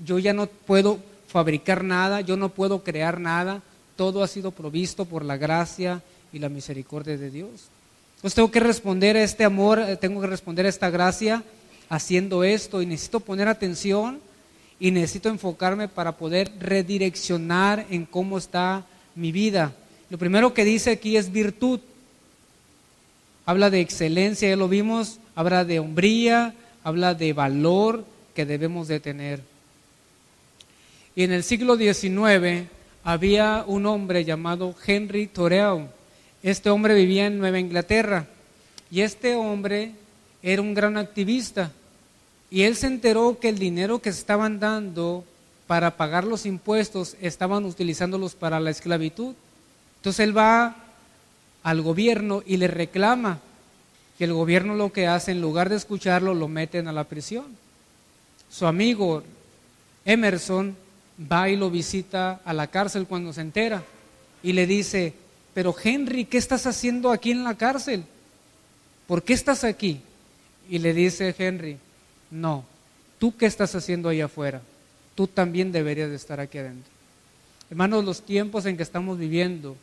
Yo ya no puedo fabricar nada, yo no puedo crear nada, todo ha sido provisto por la gracia y la misericordia de Dios. Entonces tengo que responder a este amor, tengo que responder a esta gracia haciendo esto, y necesito poner atención y necesito enfocarme para poder redireccionar en cómo está mi vida. Lo primero que dice aquí es virtud. Habla de excelencia, ya lo vimos, habla de hombría, habla de valor que debemos de tener. Y en el siglo XIX había un hombre llamado Henry Thoreau. Este hombre vivía en Nueva Inglaterra y este hombre era un gran activista, y él se enteró que el dinero que se estaban dando para pagar los impuestos estaban utilizándolos para la esclavitud. Entonces él va al gobierno y le reclama, que el gobierno lo que hace, en lugar de escucharlo, lo meten a la prisión. Su amigo Emerson va y lo visita a la cárcel cuando se entera y le dice: pero Henry, ¿qué estás haciendo aquí en la cárcel? ¿Por qué estás aquí? Y le dice Henry: no, ¿tú qué estás haciendo ahí afuera? Tú también deberías de estar aquí adentro. Hermanos, los tiempos en que estamos viviendo,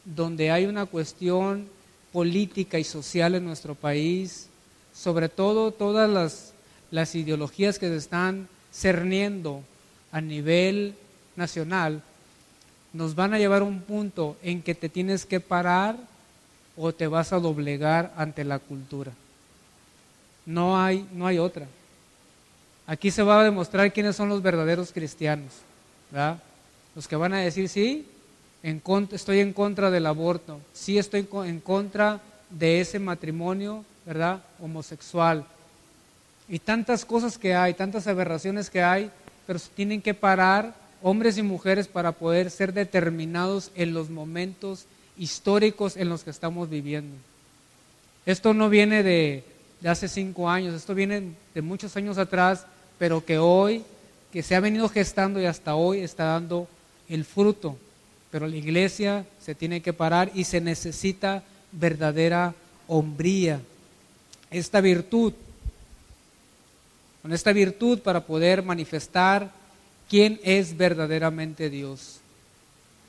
donde hay una cuestión política y social en nuestro país, sobre todo todas las ideologías que se están cerniendo a nivel nacional, nos van a llevar a un punto en que te tienes que parar o te vas a doblegar ante la cultura. No hay otra. Aquí se va a demostrar quiénes son los verdaderos cristianos, ¿verdad? Los que van a decir: sí, estoy en contra del aborto, sí estoy en contra de ese matrimonio, ¿verdad?, homosexual. Y tantas cosas que hay, tantas aberraciones que hay, pero se tienen que parar, hombres y mujeres, para poder ser determinados en los momentos históricos en los que estamos viviendo. Esto no viene de hace 5 años, esto viene de muchos años atrás, pero que hoy, que se ha venido gestando y hasta hoy está dando el fruto. Pero la iglesia se tiene que parar y se necesita verdadera hombría. Esta virtud, con esta virtud para poder manifestar quién es verdaderamente Dios.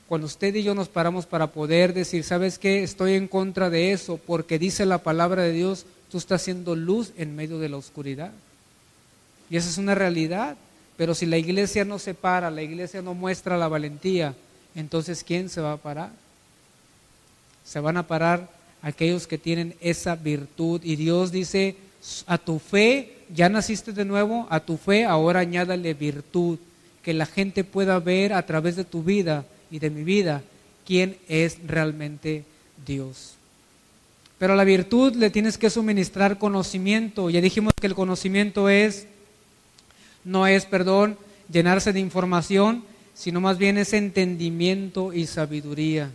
cuando usted y yo nos paramos para poder decir, ¿sabes qué? Estoy en contra de eso, porque dice la palabra de Dios, tú estás haciendo luz en medio de la oscuridad. Y esa es una realidad. Pero si la iglesia no se para, la iglesia no muestra la valentía, entonces ¿quién se va a parar? Se van a parar aquellos que tienen esa virtud. Y Dios dice, a tu fe, ya naciste de nuevo, a tu fe ahora añádale virtud, que la gente pueda ver a través de tu vida y de mi vida quién es realmente Dios. Pero a la virtud le tienes que suministrar conocimiento. Ya dijimos que el conocimiento no es llenarse de información, sino más bien es entendimiento y sabiduría.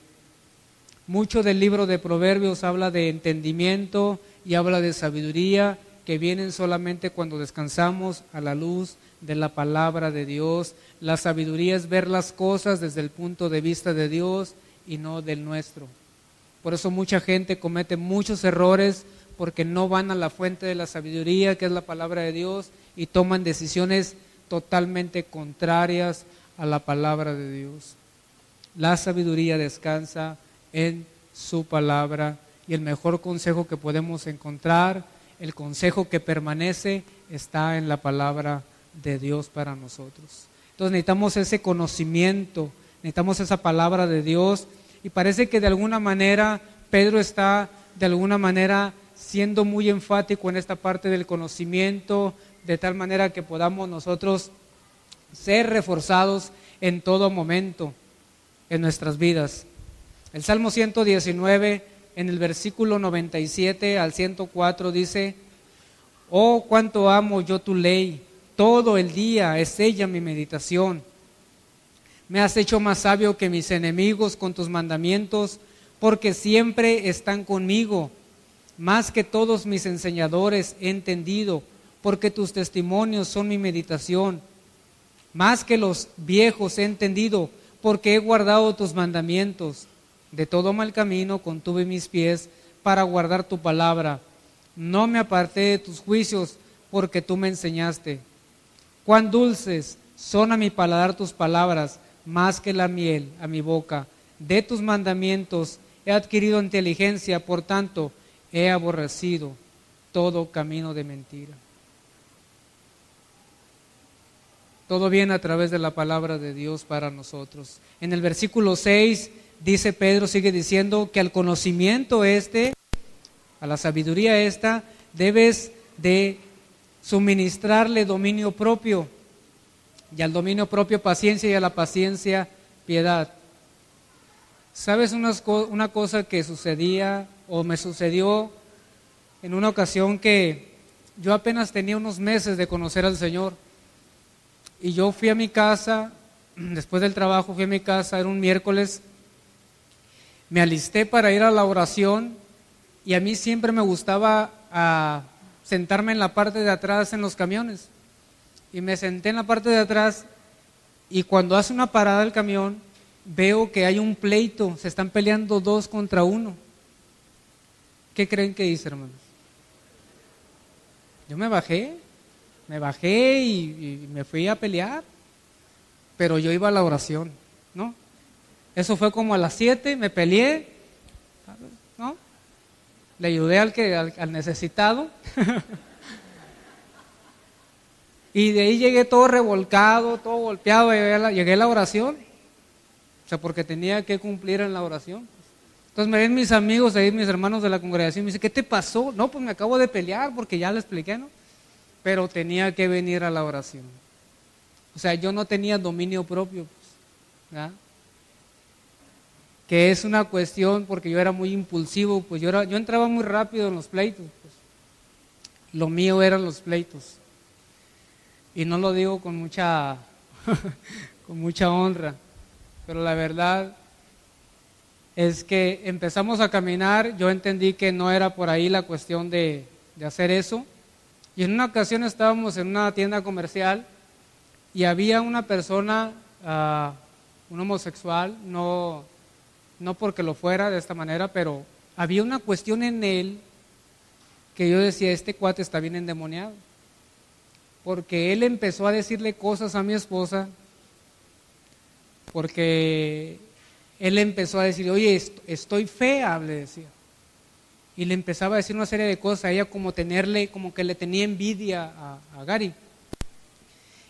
Mucho del libro de Proverbios habla de entendimiento y habla de sabiduría, que vienen solamente cuando descansamos a la luz de la palabra de Dios. La sabiduría es ver las cosas desde el punto de vista de Dios y no del nuestro. Por eso mucha gente comete muchos errores, porque no van a la fuente de la sabiduría, que es la palabra de Dios, y toman decisiones totalmente contrarias a la palabra de Dios. La sabiduría descansa en su palabra, y el mejor consejo que podemos encontrar, el consejo que permanece, está en la palabra de Dios para nosotros. Entonces necesitamos ese conocimiento, necesitamos esa palabra de Dios, y parece que de alguna manera Pedro está de alguna manera siendo muy enfático en esta parte del conocimiento, de tal manera que podamos nosotros ser reforzados en todo momento en nuestras vidas. El Salmo 119, en el versículo 97 al 104 dice: oh, cuánto amo yo tu ley, todo el día es ella mi meditación. Me has hecho más sabio que mis enemigos con tus mandamientos, porque siempre están conmigo. Más que todos mis enseñadores he entendido, porque tus testimonios son mi meditación. Más que los viejos he entendido, porque he guardado tus mandamientos. De todo mal camino contuve mis pies para guardar tu palabra. No me aparté de tus juicios, porque tú me enseñaste. Cuán dulces son a mi paladar tus palabras, más que la miel a mi boca. De tus mandamientos he adquirido inteligencia, por tanto he aborrecido todo camino de mentira. Todo viene a través de la palabra de Dios para nosotros. En el versículo 6 dice Pedro, sigue diciendo que al conocimiento a la sabiduría debes de suministrarle dominio propio, y al dominio propio paciencia, y a la paciencia piedad. ¿Sabes una cosa que sucedía o me sucedió en una ocasión? Que yo apenas tenía unos meses de conocer al Señor, y yo fui a mi casa, después del trabajo fui a mi casa, era un miércoles, me alisté para ir a la oración, y a mí siempre me gustaba sentarme en la parte de atrás en los camiones, y me senté en la parte de atrás, y cuando hace una parada el camión, veo que hay un pleito, se están peleando 2 contra 1. ¿Qué creen que hice, hermanos? Yo me bajé y me fui a pelear, pero yo iba a la oración, ¿no? Eso fue como a las 7, me peleé, ¿no? Le ayudé al necesitado. Y de ahí llegué todo revolcado, todo golpeado, llegué a la oración. O sea, porque tenía que cumplir en la oración. Entonces me ven mis amigos ahí, mis hermanos de la congregación, me dicen, ¿qué te pasó? No, pues me acabo de pelear, porque ya le expliqué, ¿no? Pero tenía que venir a la oración. O sea, yo no tenía dominio propio, pues, ¿verdad? Que es una cuestión, porque yo era muy impulsivo, pues yo entraba muy rápido en los pleitos, pues. Lo mío eran los pleitos. Y no lo digo con mucha honra, pero la verdad es que empezamos a caminar, yo entendí que no era por ahí la cuestión de hacer eso, y en una ocasión estábamos en una tienda comercial y había una persona, un homosexual, no porque lo fuera de esta manera, pero había una cuestión en él que yo decía, este cuate está bien endemoniado. Porque él empezó a decirle cosas a mi esposa, porque él empezó a decir, oye, estoy fea, le decía. Y le empezaba a decir una serie de cosas, a ella como que le tenía envidia a Gary.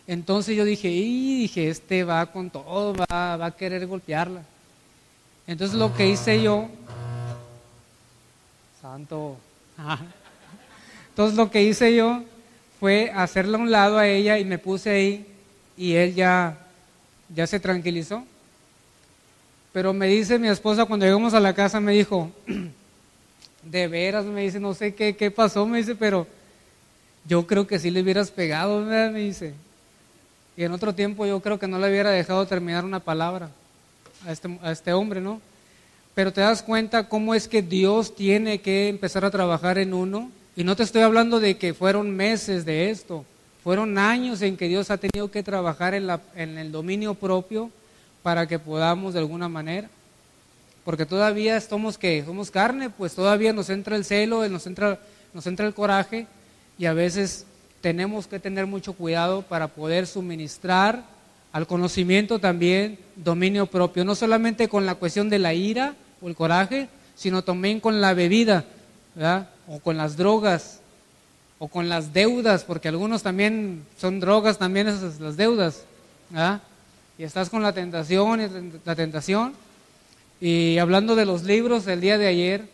Entonces yo dije, este va con todo, va a querer golpearla. Entonces lo que hice yo, santo, entonces lo que hice yo fue hacerla a un lado a ella y me puse ahí y él ya se tranquilizó. Pero me dice mi esposa cuando llegamos a la casa, me dijo, de veras, me dice, no sé qué pasó, me dice, pero yo creo que sí le hubieras pegado, ¿verdad? Me dice. Y en otro tiempo yo creo que no le hubiera dejado terminar una palabra a este hombre, ¿no? Pero te das cuenta cómo es que Dios tiene que empezar a trabajar en uno. Y no te estoy hablando de que fueron meses de esto, fueron años en que Dios ha tenido que trabajar en el dominio propio para que podamos de alguna manera. Porque todavía somos carne, pues todavía nos entra el celo, nos entra el coraje y a veces tenemos que tener mucho cuidado para poder suministrar al conocimiento también dominio propio, no solamente con la cuestión de la ira o el coraje, sino también con la bebida, ¿verdad? O con las drogas, o con las deudas, porque algunos también son drogas, también esas las deudas, ¿verdad? Y estás con la tentación, y hablando de los libros, el día de ayer,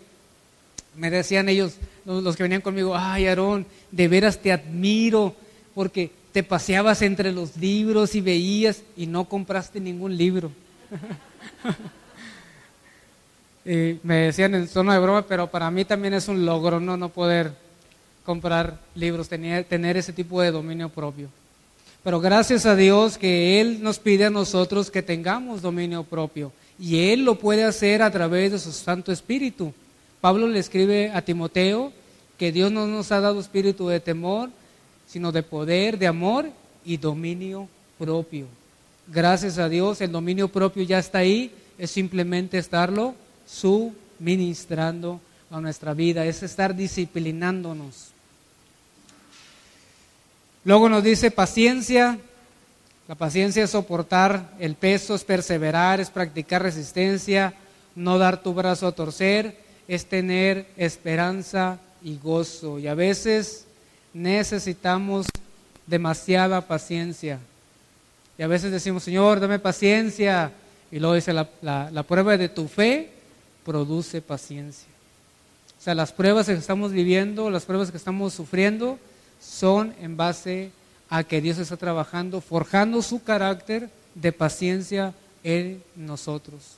me decían ellos, los que venían conmigo, ay Aarón, de veras te admiro, porque te paseabas entre los libros y veías y no compraste ningún libro. Y me decían en tono de broma, pero para mí también es un logro no poder comprar libros, tener ese tipo de dominio propio. Pero gracias a Dios que Él nos pide a nosotros que tengamos dominio propio y Él lo puede hacer a través de su Santo Espíritu. Pablo le escribe a Timoteo que Dios no nos ha dado espíritu de temor, sino de poder, de amor y dominio propio. Gracias a Dios el dominio propio ya está ahí, es simplemente estarlo suministrando a nuestra vida, es estar disciplinándonos. Luego nos dice paciencia. La paciencia es soportar el peso, es perseverar, es practicar resistencia, no dar tu brazo a torcer, es tener esperanza y gozo. Y a veces necesitamos demasiada paciencia. Y a veces decimos, Señor, dame paciencia. Y luego dice, la prueba de tu fe produce paciencia. O sea, las pruebas que estamos viviendo, las pruebas que estamos sufriendo, son en base a que Dios está trabajando, forjando su carácter de paciencia en nosotros.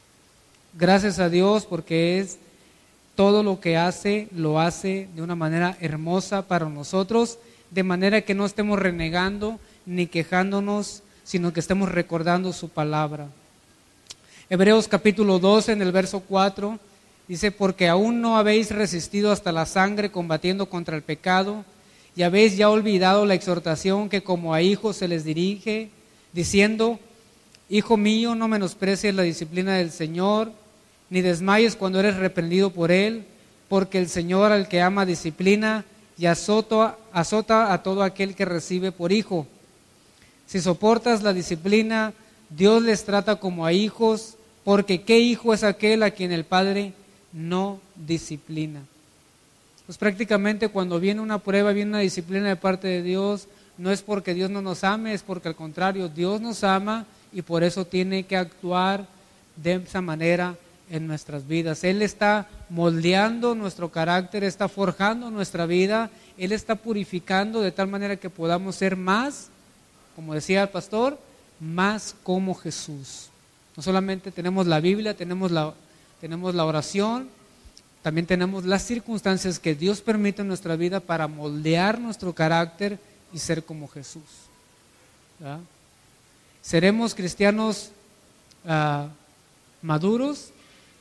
Gracias a Dios porque es todo lo que hace, lo hace de una manera hermosa para nosotros, de manera que no estemos renegando ni quejándonos, sino que estemos recordando su palabra. Hebreos capítulo 12 en el verso 4 dice, porque aún no habéis resistido hasta la sangre combatiendo contra el pecado, y habéis ya olvidado la exhortación que como a hijos se les dirige, diciendo, hijo mío, no menosprecies la disciplina del Señor, ni desmayes cuando eres reprendido por Él, porque el Señor al que ama disciplina y azota a todo aquel que recibe por hijo. Si soportas la disciplina, Dios les trata como a hijos, porque ¿qué hijo es aquel a quien el Padre no disciplina? Pues prácticamente cuando viene una prueba, viene una disciplina de parte de Dios, no es porque Dios no nos ame, es porque al contrario, Dios nos ama y por eso tiene que actuar de esa manera en nuestras vidas. Él está moldeando nuestro carácter, está forjando nuestra vida, Él está purificando de tal manera que podamos ser más, como decía el pastor, más como Jesús. No solamente tenemos la Biblia, tenemos la oración, también tenemos las circunstancias que Dios permite en nuestra vida para moldear nuestro carácter y ser como Jesús. ¿Verdad? Seremos cristianos maduros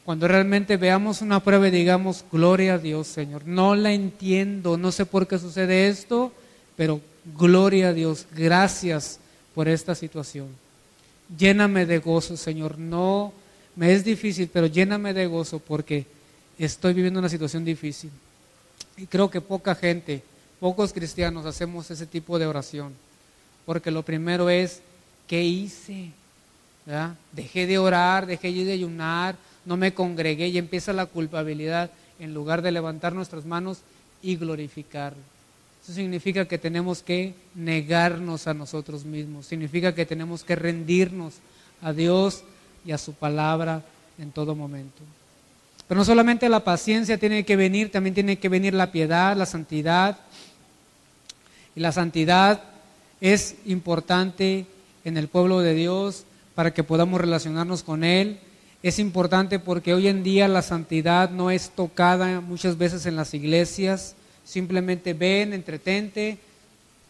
cuando realmente veamos una prueba y digamos, gloria a Dios, Señor. No la entiendo, no sé por qué sucede esto, pero gloria a Dios, gracias por esta situación. Lléname de gozo, Señor. No, me es difícil, pero lléname de gozo porque estoy viviendo una situación difícil. Y creo que poca gente, pocos cristianos hacemos ese tipo de oración. Porque lo primero es, ¿qué hice? ¿verdad? Dejé de orar, dejé de ayunar, no me congregué y empieza la culpabilidad en lugar de levantar nuestras manos y glorificarlo. Eso significa que tenemos que negarnos a nosotros mismos, significa que tenemos que rendirnos a Dios y a su palabra en todo momento. Pero no solamente la paciencia tiene que venir, también tiene que venir la piedad, la santidad. Y la santidad es importante en el pueblo de Dios para que podamos relacionarnos con Él. Es importante porque hoy en día la santidad no es tocada muchas veces en las iglesias. Simplemente ven, entretente,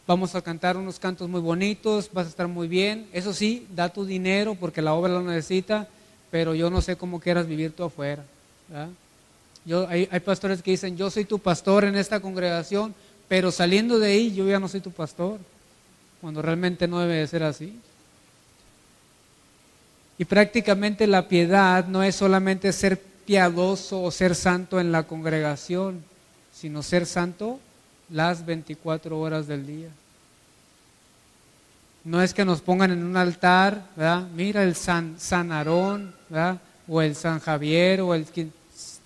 vamos a cantar unos cantos muy bonitos, vas a estar muy bien. Eso sí, da tu dinero porque la obra lo necesita, pero yo no sé cómo quieras vivir tú afuera, ¿verdad? Hay pastores que dicen, yo soy tu pastor en esta congregación, pero saliendo de ahí yo ya no soy tu pastor, cuando realmente no debe de ser así. Y prácticamente la piedad no es solamente ser piadoso o ser santo en la congregación, sino ser santo las 24 horas del día. No es que nos pongan en un altar, ¿verdad? Mira el San Aarón, ¿verdad? O el San Javier,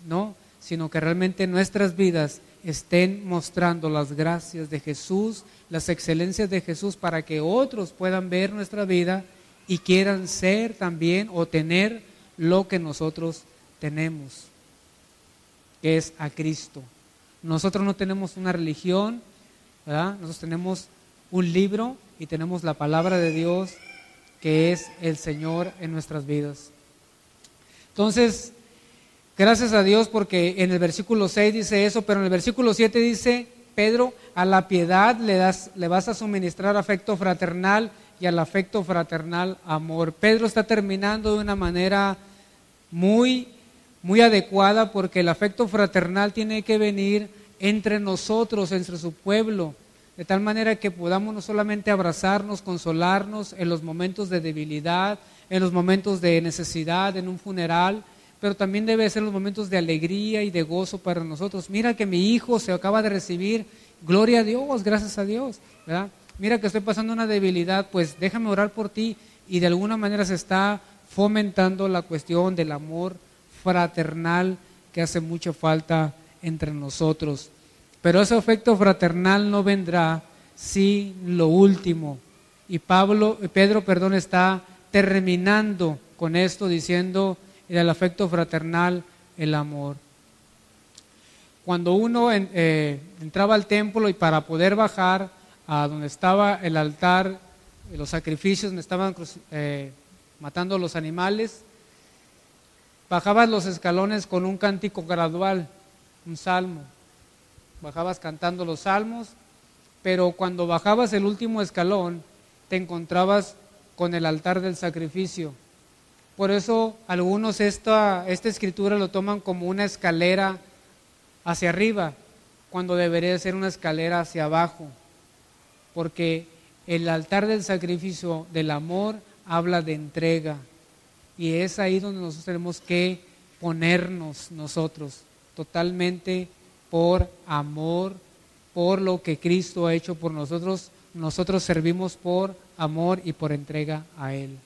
no, sino que realmente nuestras vidas estén mostrando las gracias de Jesús, las excelencias de Jesús, para que otros puedan ver nuestra vida y quieran ser también o tener lo que nosotros tenemos, que es a Cristo. Nosotros no tenemos una religión, ¿verdad? Nosotros tenemos un libro y tenemos la palabra de Dios, que es el Señor en nuestras vidas. Entonces, gracias a Dios porque en el versículo 6 dice eso, pero en el versículo 7 dice, Pedro, a la piedad le vas a suministrar afecto fraternal y al afecto fraternal amor. Pedro está terminando de una manera muy adecuada porque el afecto fraternal tiene que venir entre nosotros, entre su pueblo, de tal manera que podamos no solamente abrazarnos, consolarnos en los momentos de debilidad, en los momentos de necesidad, en un funeral, pero también debe ser los momentos de alegría y de gozo para nosotros. Mira que mi hijo se acaba de recibir, gloria a Dios, gracias a Dios, ¿verdad? Mira que estoy pasando una debilidad, pues déjame orar por ti, y de alguna manera se está fomentando la cuestión del amor fraternal que hace mucha falta entre nosotros. Pero ese afecto fraternal no vendrá si lo último. Y Pedro está terminando con esto diciendo el afecto fraternal, el amor. Cuando uno entraba al templo y para poder bajar a donde estaba el altar, los sacrificios, donde estaban matando los animales, bajabas los escalones con un cántico gradual, un salmo. Bajabas cantando los salmos, pero cuando bajabas el último escalón, te encontrabas con el altar del sacrificio. Por eso algunos esta escritura lo toman como una escalera hacia arriba, cuando debería ser una escalera hacia abajo, porque el altar del sacrificio del amor habla de entrega, y es ahí donde nosotros tenemos que ponernos nosotros, totalmente por amor, por lo que Cristo ha hecho por nosotros. Nosotros servimos por amor y por entrega a Él.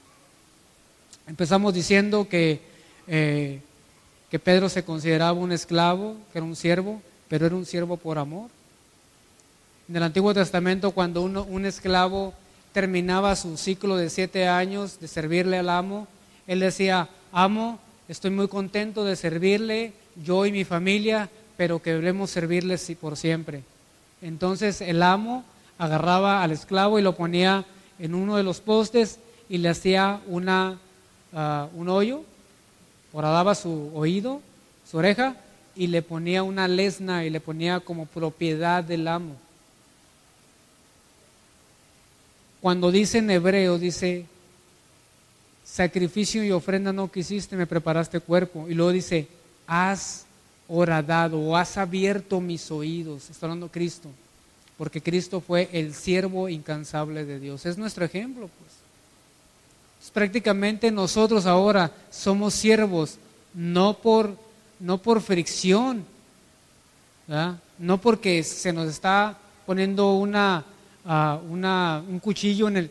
Empezamos diciendo que Pedro se consideraba un esclavo, que era un siervo, pero era un siervo por amor. En el Antiguo Testamento, cuando un esclavo terminaba su ciclo de 7 años de servirle al amo, él decía, amo, estoy muy contento de servirle, yo y mi familia, pero queremos servirle por siempre. Entonces el amo agarraba al esclavo y lo ponía en uno de los postes y le hacía un hoyo, horadaba su oído, su oreja, y le ponía una lesna y le ponía como propiedad del amo. Cuando dice en hebreo, dice, sacrificio y ofrenda no quisiste, me preparaste cuerpo. Y luego dice, has horadado o has abierto mis oídos. Está hablando Cristo, porque Cristo fue el siervo incansable de Dios. Es nuestro ejemplo, pues. Prácticamente nosotros ahora somos siervos, no por fricción, ¿verdad? No porque se nos está poniendo un cuchillo en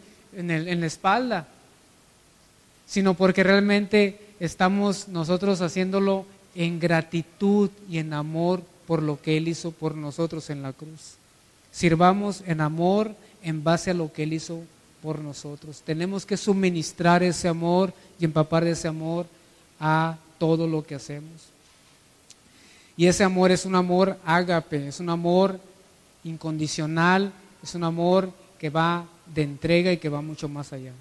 la espalda, sino porque realmente estamos nosotros haciéndolo en gratitud y en amor por lo que Él hizo por nosotros en la cruz. Sirvamos en amor en base a lo que Él hizo por nosotros. Tenemos que suministrar ese amor y empapar de ese amor a todo lo que hacemos. Y ese amor es un amor ágape, es un amor incondicional, es un amor que va de entrega y que va mucho más allá.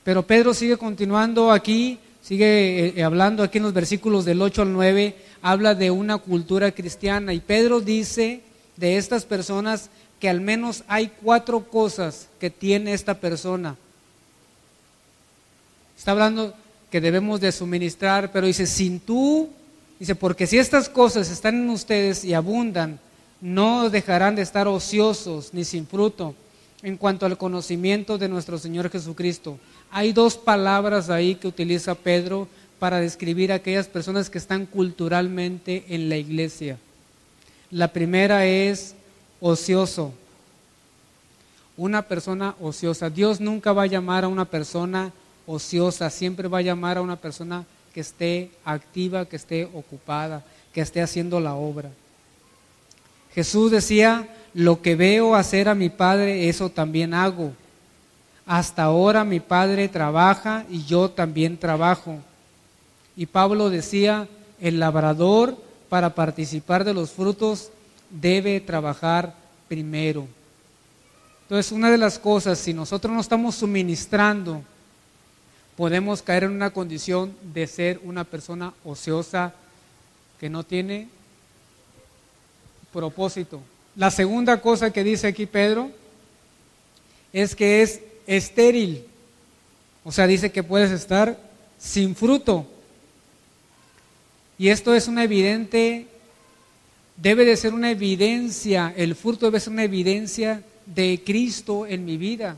Pero Pedro sigue continuando aquí, sigue hablando aquí en los versículos del 8 al 9, habla de una cultura cristiana y Pedro dice de estas personas que al menos hay 4 cosas que tiene esta persona. Está hablando que debemos de suministrar, pero dice, dice, porque si estas cosas están en ustedes y abundan, no dejarán de estar ociosos ni sin fruto en cuanto al conocimiento de nuestro Señor Jesucristo. Hay 2 palabras ahí que utiliza Pedro para describir a aquellas personas que están culturalmente en la iglesia. La primera es ocioso. Una persona ociosa. Dios nunca va a llamar a una persona ociosa, siempre va a llamar a una persona que esté activa, que esté ocupada, que esté haciendo la obra. Jesús decía, lo que veo hacer a mi Padre, eso también hago. Hasta ahora mi Padre trabaja y yo también trabajo. Y Pablo decía, el labrador para participar de los frutos debe trabajar primero. Entonces, una de las cosas, si nosotros no estamos suministrando, podemos caer en una condición de ser una persona ociosa que no tiene propósito. La segunda cosa que dice aquí Pedro es que es estéril. O sea, dice que puedes estar sin fruto. Y esto es una evidente, debe de ser una evidencia, el fruto debe ser una evidencia de Cristo en mi vida.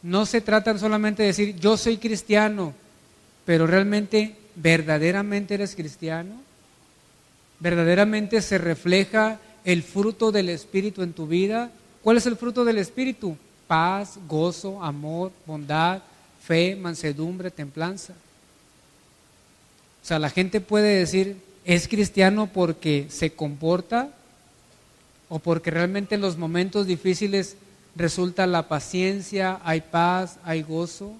No se trata solamente de decir, yo soy cristiano, pero realmente, ¿verdaderamente eres cristiano? ¿Verdaderamente se refleja el fruto del Espíritu en tu vida? ¿Cuál es el fruto del Espíritu? Paz, gozo, amor, bondad, fe, mansedumbre, templanza. O sea, la gente puede decir, ¿es cristiano porque se comporta? ¿O porque realmente en los momentos difíciles resulta la paciencia, hay paz, hay gozo?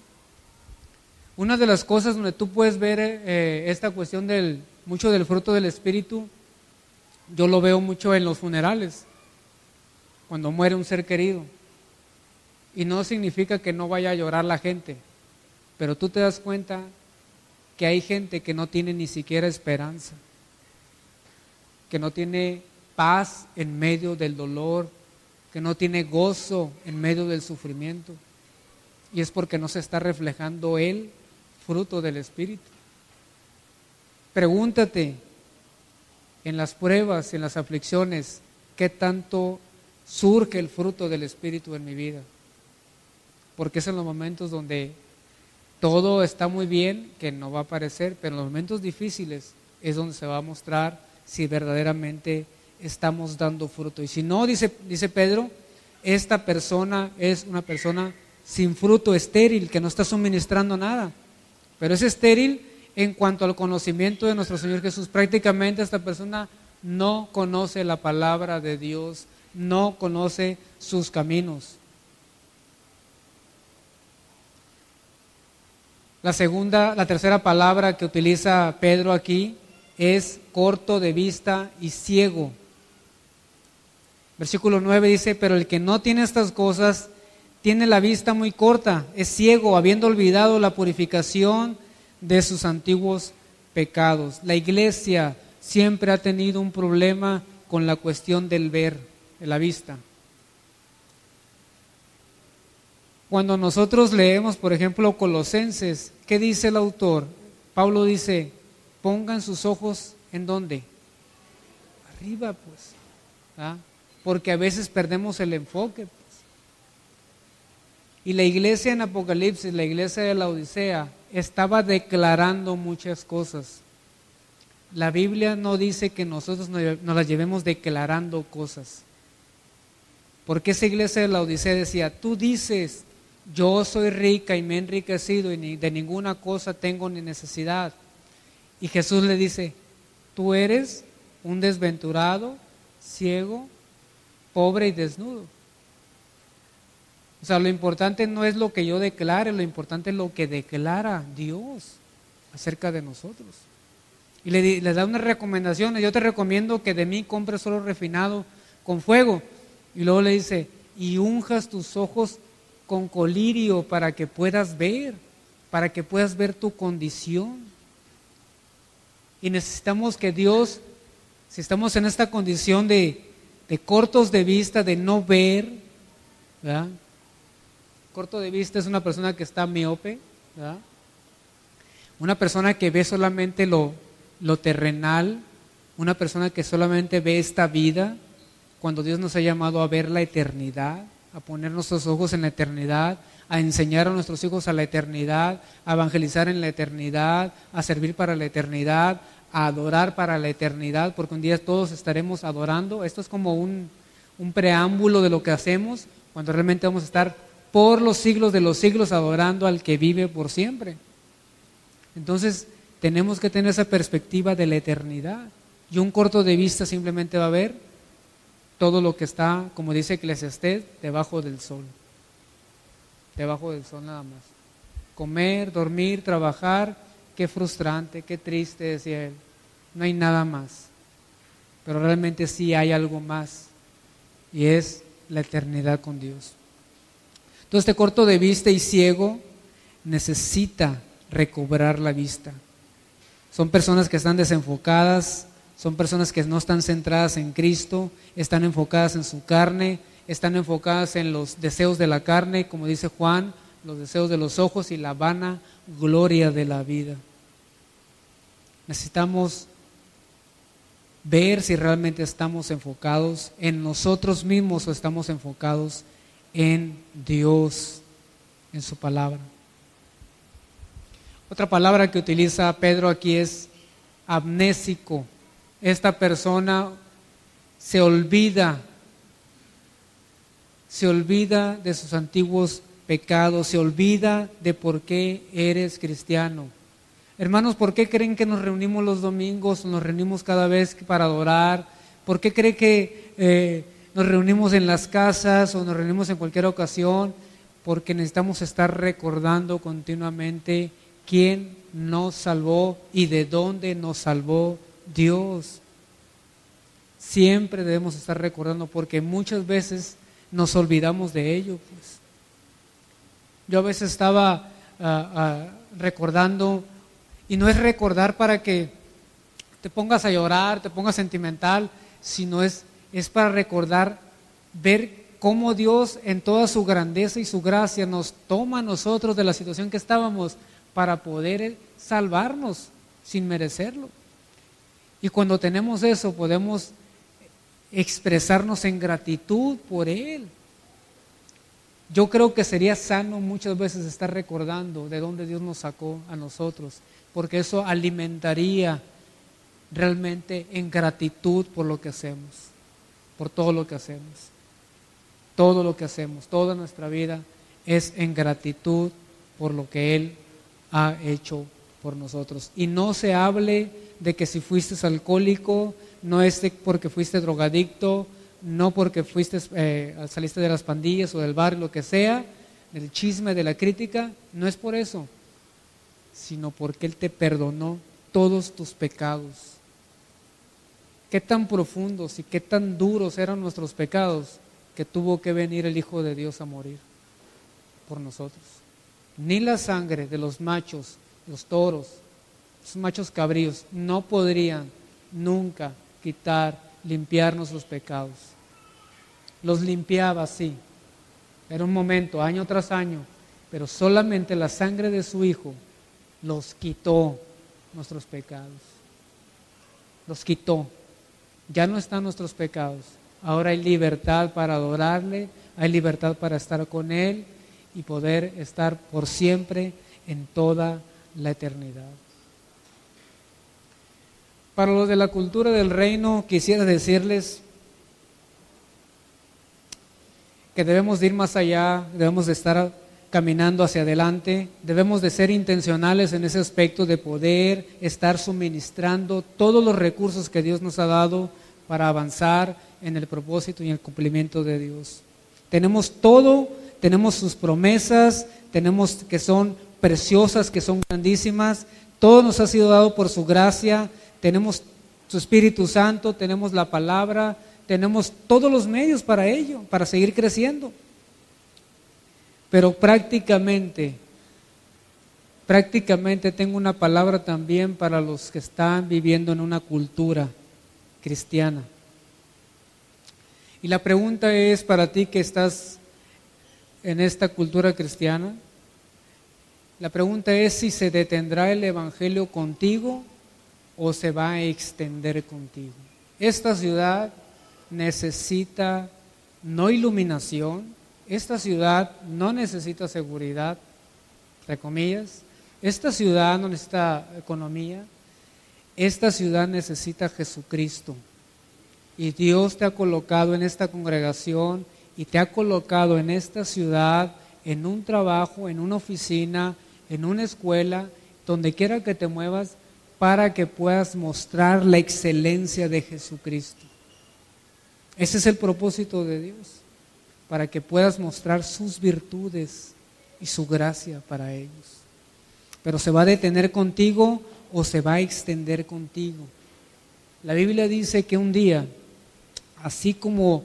Una de las cosas donde tú puedes ver esta cuestión mucho del fruto del Espíritu, yo lo veo mucho en los funerales, cuando muere un ser querido. Y no significa que no vaya a llorar la gente, pero tú te das cuenta que hay gente que no tiene ni siquiera esperanza, que no tiene paz en medio del dolor, que no tiene gozo en medio del sufrimiento, y es porque no se está reflejando el fruto del Espíritu. Pregúntate en las pruebas, en las aflicciones, ¿qué tanto surge el fruto del Espíritu en mi vida? Porque es en los momentos donde todo está muy bien, que no va a aparecer, pero en los momentos difíciles es donde se va a mostrar si verdaderamente estamos dando fruto. Y si no, dice Pedro, esta persona es una persona sin fruto, estéril, que no está suministrando nada. Pero es estéril en cuanto al conocimiento de nuestro Señor Jesús. Prácticamente esta persona no conoce la palabra de Dios, no conoce sus caminos. La tercera palabra que utiliza Pedro aquí es corto de vista y ciego. Versículo 9 dice, pero el que no tiene estas cosas tiene la vista muy corta, es ciego, habiendo olvidado la purificación de sus antiguos pecados. La iglesia siempre ha tenido un problema con la cuestión del ver, de la vista. Cuando nosotros leemos, por ejemplo, Colosenses, ¿qué dice el autor? Pablo dice, pongan sus ojos ¿en dónde? Arriba, pues. ¿Ah? Porque a veces perdemos el enfoque. Pues. Y la iglesia en Apocalipsis, la iglesia de la Odisea, estaba declarando muchas cosas. La Biblia no dice que nosotros nos las llevemos declarando cosas. Porque esa iglesia de la Odisea decía, tú dices, yo soy rica y me he enriquecido y de ninguna cosa tengo ni necesidad. Y Jesús le dice, tú eres un desventurado, ciego, pobre y desnudo. O sea, lo importante no es lo que yo declare, lo importante es lo que declara Dios acerca de nosotros. Y le da unas recomendaciones. Yo te recomiendo que de mí compres oro refinado con fuego. Y luego le dice, y unjas tus ojos con colirio para que puedas ver tu condición. Y necesitamos que Dios, si estamos en esta condición de cortos de vista, de no ver, ¿verdad? Corto de vista es una persona que está miope, ¿verdad? Una persona que ve solamente lo terrenal, una persona que solamente ve esta vida, cuando Dios nos ha llamado a ver la eternidad, a poner nuestros ojos en la eternidad, a enseñar a nuestros hijos a la eternidad, a evangelizar en la eternidad, a servir para la eternidad, a adorar para la eternidad, porque un día todos estaremos adorando. Esto es como un preámbulo de lo que hacemos, cuando realmente vamos a estar por los siglos de los siglos adorando al que vive por siempre. Entonces tenemos que tener esa perspectiva de la eternidad, y un corto de vista simplemente va a ver todo lo que está, como dice Eclesiastés, debajo del sol. Debajo del sol nada más. Comer, dormir, trabajar, qué frustrante, qué triste, decía él. No hay nada más. Pero realmente sí hay algo más, y es la eternidad con Dios. Entonces, este corto de vista y ciego necesita recobrar la vista. Son personas que están desenfocadas, son personas que no están centradas en Cristo, están enfocadas en su carne, están enfocadas en los deseos de la carne, como dice Juan, los deseos de los ojos y la vana gloria de la vida. Necesitamos ver si realmente estamos enfocados en nosotros mismos o estamos enfocados en Dios, en su palabra. Otra palabra que utiliza Pedro aquí es amnésico. Esta persona se olvida de sus antiguos pecados, se olvida de por qué eres cristiano. Hermanos, ¿por qué creen que nos reunimos los domingos, nos reunimos cada vez para adorar? ¿Por qué creen que nos reunimos en las casas o nos reunimos en cualquier ocasión? Porque necesitamos estar recordando continuamente quién nos salvó y de dónde nos salvó Dios. Siempre debemos estar recordando, porque muchas veces nos olvidamos de ello. Pues. Yo a veces estaba recordando, y no es recordar para que te pongas a llorar, te pongas sentimental, sino es para recordar, ver cómo Dios en toda su grandeza y su gracia nos toma a nosotros de la situación que estábamos para poder salvarnos sin merecerlo. Y cuando tenemos eso, podemos expresarnos en gratitud por Él. Yo creo que sería sano muchas veces estar recordando de dónde Dios nos sacó a nosotros, porque eso alimentaría realmente en gratitud por lo que hacemos, por todo lo que hacemos. Todo lo que hacemos, toda nuestra vida es en gratitud por lo que Él ha hecho por nosotros. Y no se hable de que si fuiste alcohólico, no es porque fuiste drogadicto, no porque saliste de las pandillas o del barrio, lo que sea, del chisme, de la crítica, no es por eso, sino porque Él te perdonó todos tus pecados. Qué tan profundos y qué tan duros eran nuestros pecados que tuvo que venir el Hijo de Dios a morir por nosotros. Ni la sangre de los machos, los toros, los machos cabríos, no podrían nunca limpiar nuestros pecados. Los limpiaba, sí, era un momento, año tras año, pero solamente la sangre de su Hijo los quitó nuestros pecados. Los quitó. Ya no están nuestros pecados. Ahora hay libertad para adorarle, hay libertad para estar con Él y poder estar por siempre en toda la eternidad. Para los de la cultura del reino, quisiera decirles que debemos de ir más allá, debemos de estar caminando hacia adelante. Debemos de ser intencionales en ese aspecto de poder estar suministrando todos los recursos que Dios nos ha dado para avanzar en el propósito y en el cumplimiento de Dios. Tenemos todo, tenemos sus promesas, tenemos que son preciosas, que son grandísimas. Todo nos ha sido dado por su gracia. Tenemos su Espíritu Santo, tenemos la palabra, tenemos todos los medios para ello, para seguir creciendo. Pero prácticamente tengo una palabra también para los que están viviendo en una cultura cristiana. Y la pregunta es para ti que estás en esta cultura cristiana, la pregunta es si se detendrá el Evangelio contigo o se va a extender contigo. Esta ciudad necesita no iluminación, esta ciudad no necesita seguridad, entre comillas, esta ciudad no necesita economía, esta ciudad necesita a Jesucristo. Y Dios te ha colocado en esta congregación y te ha colocado en esta ciudad, en un trabajo, en una oficina, en una escuela, donde quiera que te muevas, para que puedas mostrar la excelencia de Jesucristo. Ese es el propósito de Dios, para que puedas mostrar sus virtudes y su gracia para ellos. Pero ¿se va a detener contigo o se va a extender contigo? La Biblia dice que un día, así como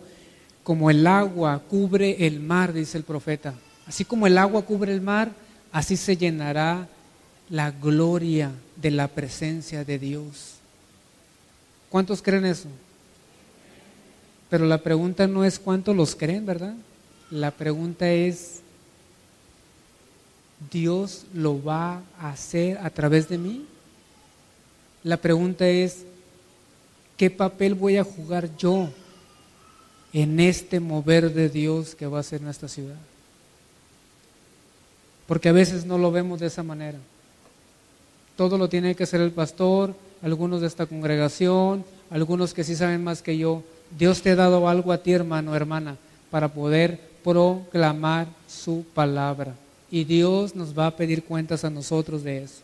el agua cubre el mar, dice el profeta, así como el agua cubre el mar, así se llenará la gloria de la presencia de Dios. ¿Cuántos creen eso? Pero la pregunta no es cuántos los creen, ¿verdad? La pregunta es, ¿Dios lo va a hacer a través de mí? La pregunta es, ¿qué papel voy a jugar yo en este mover de Dios que va a hacer en esta ciudad? Porque a veces no lo vemos de esa manera. Todo lo tiene que hacer el pastor, algunos de esta congregación, algunos que sí saben más que yo. Dios te ha dado algo a ti, hermano, hermana, para poder proclamar su palabra. Y Dios nos va a pedir cuentas a nosotros de eso.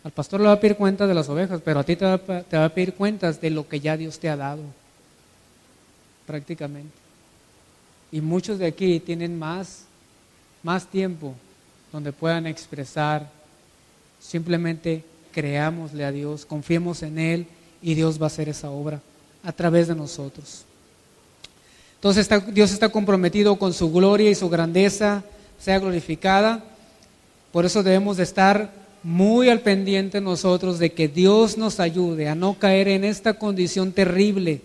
Al pastor le va a pedir cuentas de las ovejas, pero a ti te va a pedir cuentas de lo que ya Dios te ha dado, prácticamente. Y muchos de aquí tienen más tiempo donde puedan expresar. Simplemente creámosle a Dios, confiemos en Él y Dios va a hacer esa obra a través de nosotros. Entonces Dios está comprometido con su gloria y su grandeza sea glorificada. Por eso debemos de estar muy al pendiente nosotros de que Dios nos ayude a no caer en esta condición terrible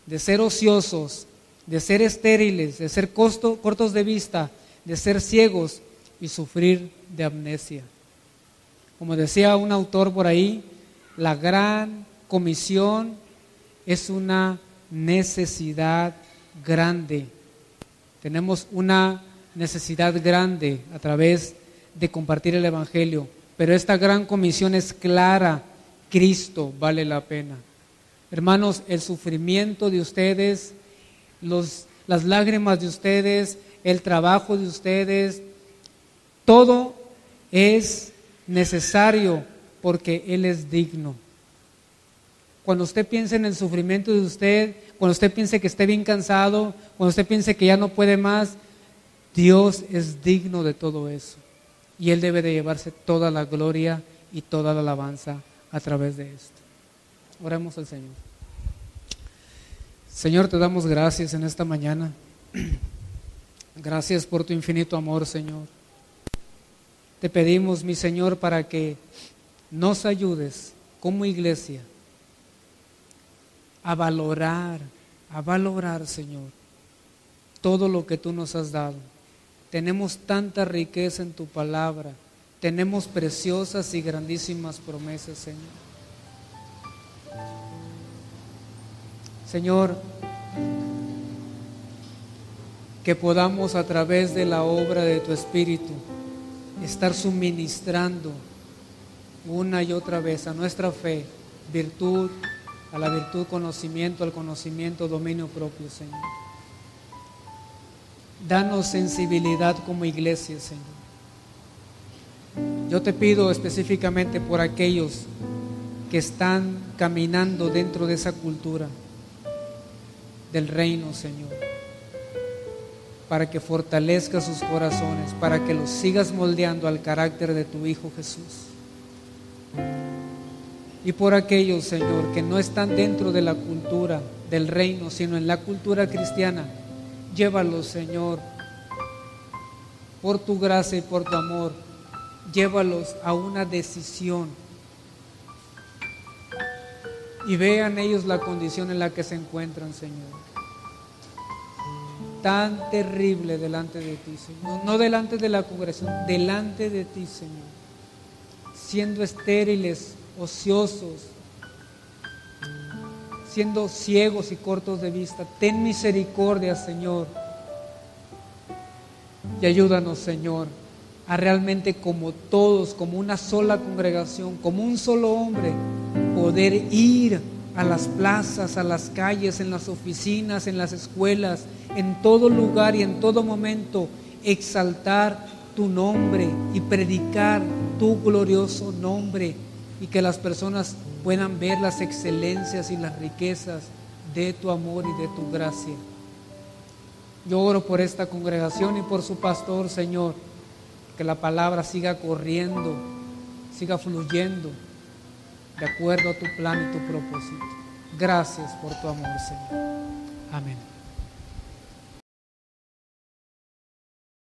de ser ociosos, de ser estériles, de ser cortos de vista, de ser ciegos y sufrir de amnesia. Como decía un autor por ahí, la gran comisión es una necesidad grande. Tenemos una necesidad grande a través de compartir el Evangelio, pero esta gran comisión es clara: Cristo vale la pena. Hermanos, el sufrimiento de ustedes, las lágrimas de ustedes, el trabajo de ustedes, todo es necesario porque Él es digno. Cuando usted piense en el sufrimiento de usted, cuando usted piense que esté bien cansado, cuando usted piense que ya no puede más, Dios es digno de todo eso. Y Él debe de llevarse toda la gloria y toda la alabanza a través de esto. Oremos al Señor. Señor, te damos gracias en esta mañana. Gracias por tu infinito amor, Señor. Te pedimos, mi Señor, para que nos ayudes como iglesia a valorar, Señor, todo lo que tú nos has dado. Tenemos tanta riqueza en tu palabra, tenemos preciosas y grandísimas promesas, Señor. Señor, que podamos a través de la obra de tu Espíritu estar suministrando una y otra vez a nuestra fe virtud, a la virtud conocimiento, al conocimiento dominio propio, Señor. Danos sensibilidad como iglesia, Señor. Yo te pido específicamente por aquellos que están caminando dentro de esa cultura del reino, Señor, para que fortalezca sus corazones, para que los sigas moldeando al carácter de tu Hijo Jesús. Y por aquellos, Señor, que no están dentro de la cultura del reino, sino en la cultura cristiana, llévalos, Señor, por tu gracia y por tu amor, llévalos a una decisión y vean ellos la condición en la que se encuentran, Señor. Tan terrible delante de ti, Señor. No delante de la congregación, delante de ti, Señor. Siendo estériles, ociosos, siendo ciegos y cortos de vista. Ten misericordia, Señor. Y ayúdanos, Señor, a realmente como todos, como una sola congregación, como un solo hombre, poder ir a las plazas, a las calles, en las oficinas, en las escuelas, en todo lugar y en todo momento, exaltar tu nombre y predicar tu glorioso nombre, y que las personas puedan ver las excelencias y las riquezas de tu amor y de tu gracia. Yo oro por esta congregación y por su pastor, Señor, que la palabra siga corriendo, siga fluyendo de acuerdo a tu plan y tu propósito. Gracias por tu amor, Señor. Amén.